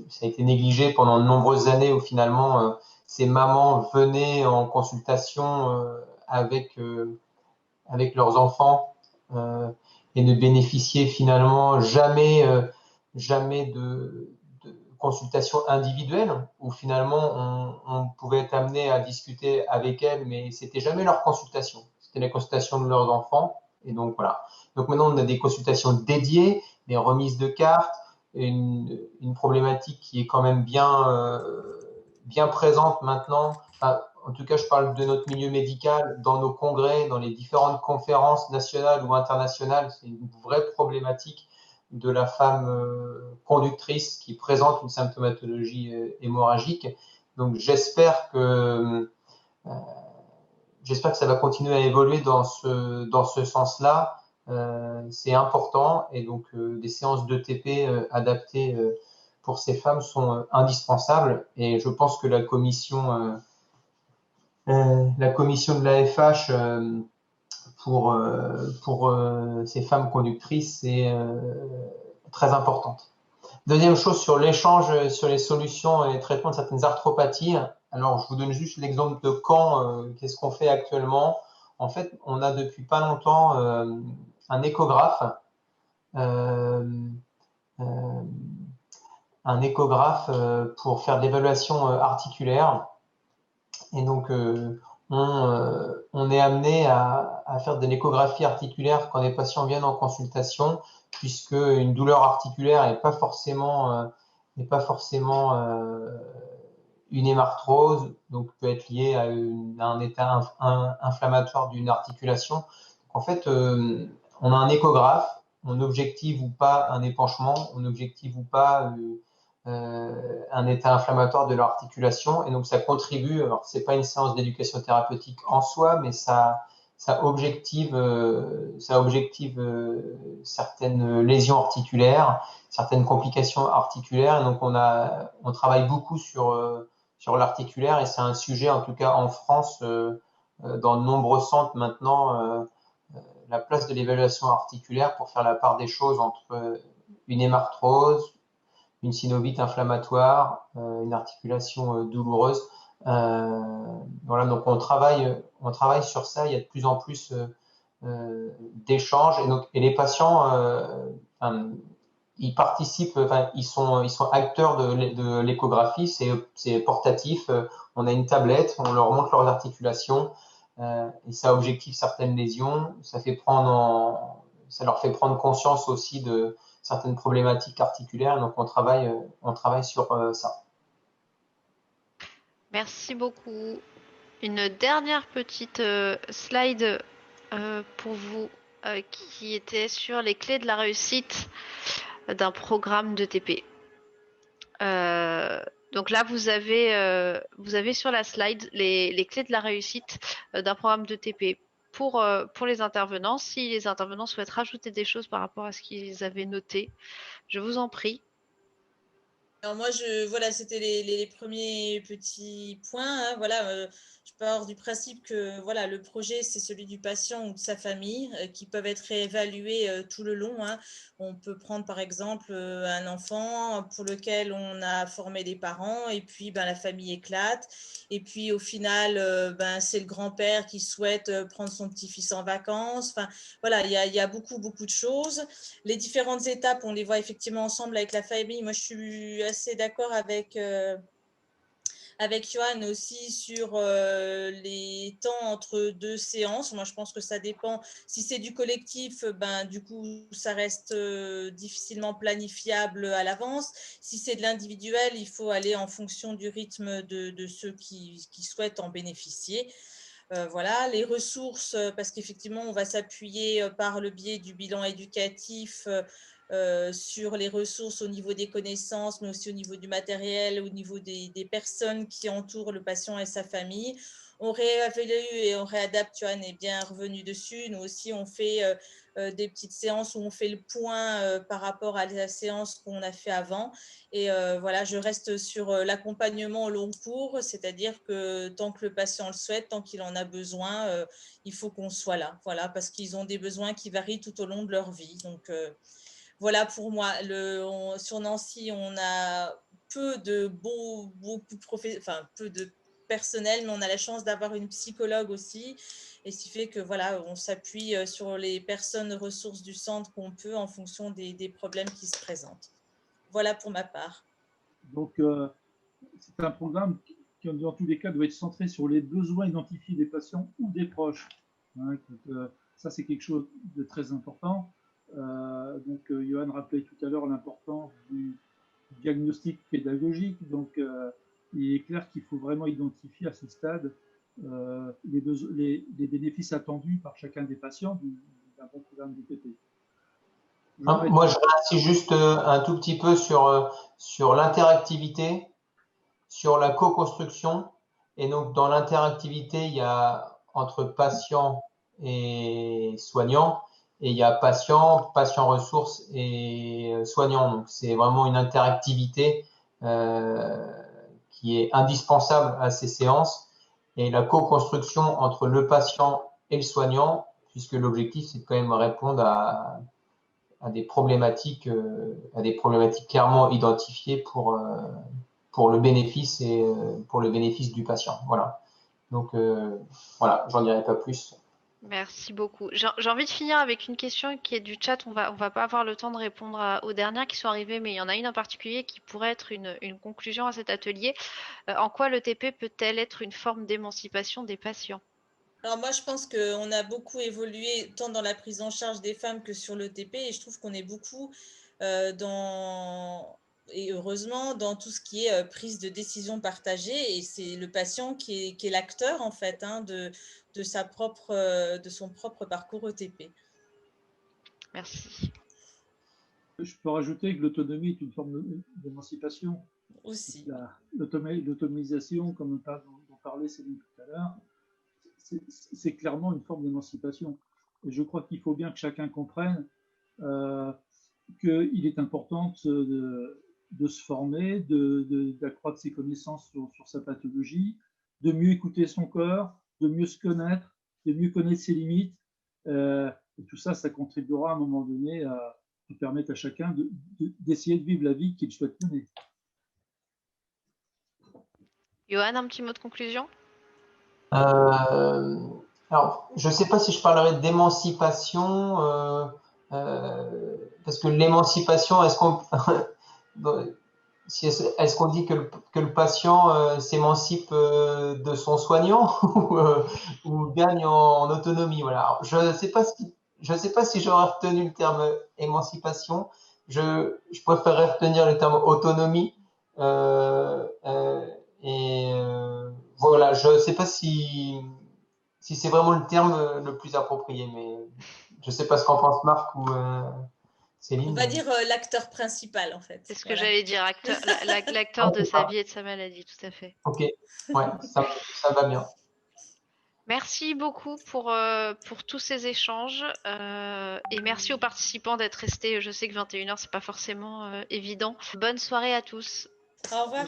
ça a été négligé pendant de nombreuses années où finalement ces mamans venaient en consultation avec leurs enfants et ne bénéficiaient finalement jamais de consultation individuelle où finalement on pouvait être amené à discuter avec elles, mais c'était jamais leur consultation, c'était la consultation de leurs enfants. Et donc voilà. Donc maintenant on a des consultations dédiées, des remises de cartes, une problématique qui est quand même bien présente maintenant. Enfin, en tout cas, je parle de notre milieu médical, dans nos congrès, dans les différentes conférences nationales ou internationales, c'est une vraie problématique de la femme conductrice qui présente une symptomatologie hémorragique. Donc j'espère que ça va continuer à évoluer dans ce sens-là. C'est important et donc des séances d'ETP adaptées pour ces femmes sont indispensables et je pense que la commission de l'AFH pour ces femmes conductrices est très importante. Deuxième chose sur l'échange sur les solutions et les traitements de certaines arthropathies. Alors, je vous donne juste l'exemple de Caen. Qu'est-ce qu'on fait actuellement? En fait, on a depuis pas longtemps un échographe pour faire de l'évaluation articulaire. Et donc, on est amené à faire de l'échographie articulaire quand les patients viennent en consultation, puisque une douleur articulaire n'est pas forcément une hémarthrose, donc peut être liée à un état inflammatoire d'une articulation. En fait, on a un échographe, on objective ou pas un épanchement, on objective ou pas un état inflammatoire de l'articulation, et donc ça contribue. Alors c'est pas une séance d'éducation thérapeutique en soi, mais ça objective certaines lésions articulaires, certaines complications articulaires, et donc on travaille beaucoup sur l'articulaire, et c'est un sujet, en tout cas en France, dans de nombreux centres maintenant, la place de l'évaluation articulaire pour faire la part des choses entre une hémarthrose, une synovite inflammatoire, une articulation douloureuse. Voilà, donc on travaille sur ça. Il y a de plus en plus d'échanges, et les patients, ils participent, ils sont acteurs de l'échographie. C'est portatif. On a une tablette, on leur montre leurs articulations et ça objective certaines lésions. Ça leur fait prendre conscience aussi de certaines problématiques articulaires. Donc on travaille sur ça. Merci beaucoup. Une dernière petite slide pour vous qui était sur les clés de la réussite d'un programme de TP. Donc là, vous avez sur la slide les clés de la réussite d'un programme de TP pour les intervenants. Si les intervenants souhaitent rajouter des choses par rapport à ce qu'ils avaient noté, je vous en prie. Alors moi, voilà, c'était les premiers petits points. Hein, voilà, je pars du principe que voilà, le projet, c'est celui du patient ou de sa famille qui peuvent être réévalués tout le long. Hein. On peut prendre par exemple un enfant pour lequel on a formé des parents et puis la famille éclate. Et puis au final, c'est le grand-père qui souhaite prendre son petit-fils en vacances. Enfin, voilà, il y a beaucoup, beaucoup de choses. Les différentes étapes, on les voit effectivement ensemble avec la famille. Moi, je suis assez d'accord avec Johan aussi sur les temps entre deux séances. Moi, je pense que ça dépend. Si c'est du collectif, du coup, ça reste difficilement planifiable à l'avance. Si c'est de l'individuel, il faut aller en fonction du rythme de ceux qui souhaitent en bénéficier. Voilà, les ressources, parce qu'effectivement, on va s'appuyer par le biais du bilan éducatif sur les ressources au niveau des connaissances, mais aussi au niveau du matériel, au niveau des personnes qui entourent le patient et sa famille. On réévalue et on réadapte. Johan est bien revenu dessus. Nous aussi, on fait des petites séances où on fait le point par rapport à la séance qu'on a fait avant. Et voilà, je reste sur l'accompagnement au long cours, c'est-à-dire que tant que le patient le souhaite, tant qu'il en a besoin, il faut qu'on soit là. Voilà, parce qu'ils ont des besoins qui varient tout au long de leur vie. Donc, Voilà pour moi. Sur Nancy, on a peu de peu de personnel, mais on a la chance d'avoir une psychologue aussi. Et ce qui fait que voilà, on s'appuie sur les personnes ressources du centre qu'on peut en fonction des problèmes qui se présentent. Voilà pour ma part. Donc, c'est un programme qui, dans tous les cas, doit être centré sur les besoins identifiés des patients ou des proches. Hein, ça, c'est quelque chose de très important. Donc, Johan rappelait tout à l'heure l'importance du diagnostic pédagogique. Donc, il est clair qu'il faut vraiment identifier à ce stade les bénéfices attendus par chacun des patients d'un bon programme d'IPP. Moi, je réinsiste juste un tout petit peu sur l'interactivité, sur la co-construction. Et donc, dans l'interactivité, il y a entre patient et soignant, et il y a patient ressources et soignant. Donc, c'est vraiment une interactivité qui est indispensable à ces séances. Et la co-construction entre le patient et le soignant, puisque l'objectif, c'est de quand même répondre à des problématiques clairement identifiées pour le bénéfice et pour le bénéfice du patient. Voilà. Donc voilà, j'en dirai pas plus. Merci beaucoup. J'ai envie de finir avec une question qui est du chat. On va pas avoir le temps de répondre aux dernières qui sont arrivées, mais il y en a une en particulier qui pourrait être une conclusion à cet atelier. En quoi l'ETP peut-elle être une forme d'émancipation des patients? Alors moi, je pense qu'on a beaucoup évolué tant dans la prise en charge des femmes que sur l'ETP et je trouve qu'on est beaucoup et heureusement, dans tout ce qui est prise de décision partagée et c'est le patient qui est l'acteur en fait de son propre parcours ETP. Merci. Je peux rajouter que l'autonomie est une forme d'émancipation. Aussi. L'autonomisation, comme on parlait Céline tout à l'heure, c'est clairement une forme d'émancipation. Et je crois qu'il faut bien que chacun comprenne qu'il est important de se former, d'accroître ses connaissances sur sa pathologie, de mieux écouter son corps, de mieux se connaître, de mieux connaître ses limites. Et tout ça, ça contribuera à un moment donné à permettre à chacun d'essayer de vivre la vie qu'il souhaite mener. Johan, un petit mot de conclusion? Alors, je ne sais pas si je parlerai d'émancipation, parce que l'émancipation, est-ce qu'on dit que le patient s'émancipe de son soignant ou gagne en autonomie? Voilà. Alors, je ne sais pas si j'aurais retenu le terme émancipation. Je préférerais retenir le terme autonomie. Voilà, je ne sais pas si c'est vraiment le terme le plus approprié, mais je ne sais pas ce qu'en pense Marc ou Céline. On va dire l'acteur principal, en fait. C'est ce que j'allais dire, l'acteur de sa vie et de sa maladie, tout à fait. Ok, ouais, ça va bien. Merci beaucoup pour tous ces échanges et merci aux participants d'être restés. Je sais que 21h, c'est pas forcément évident. Bonne soirée à tous. Au revoir.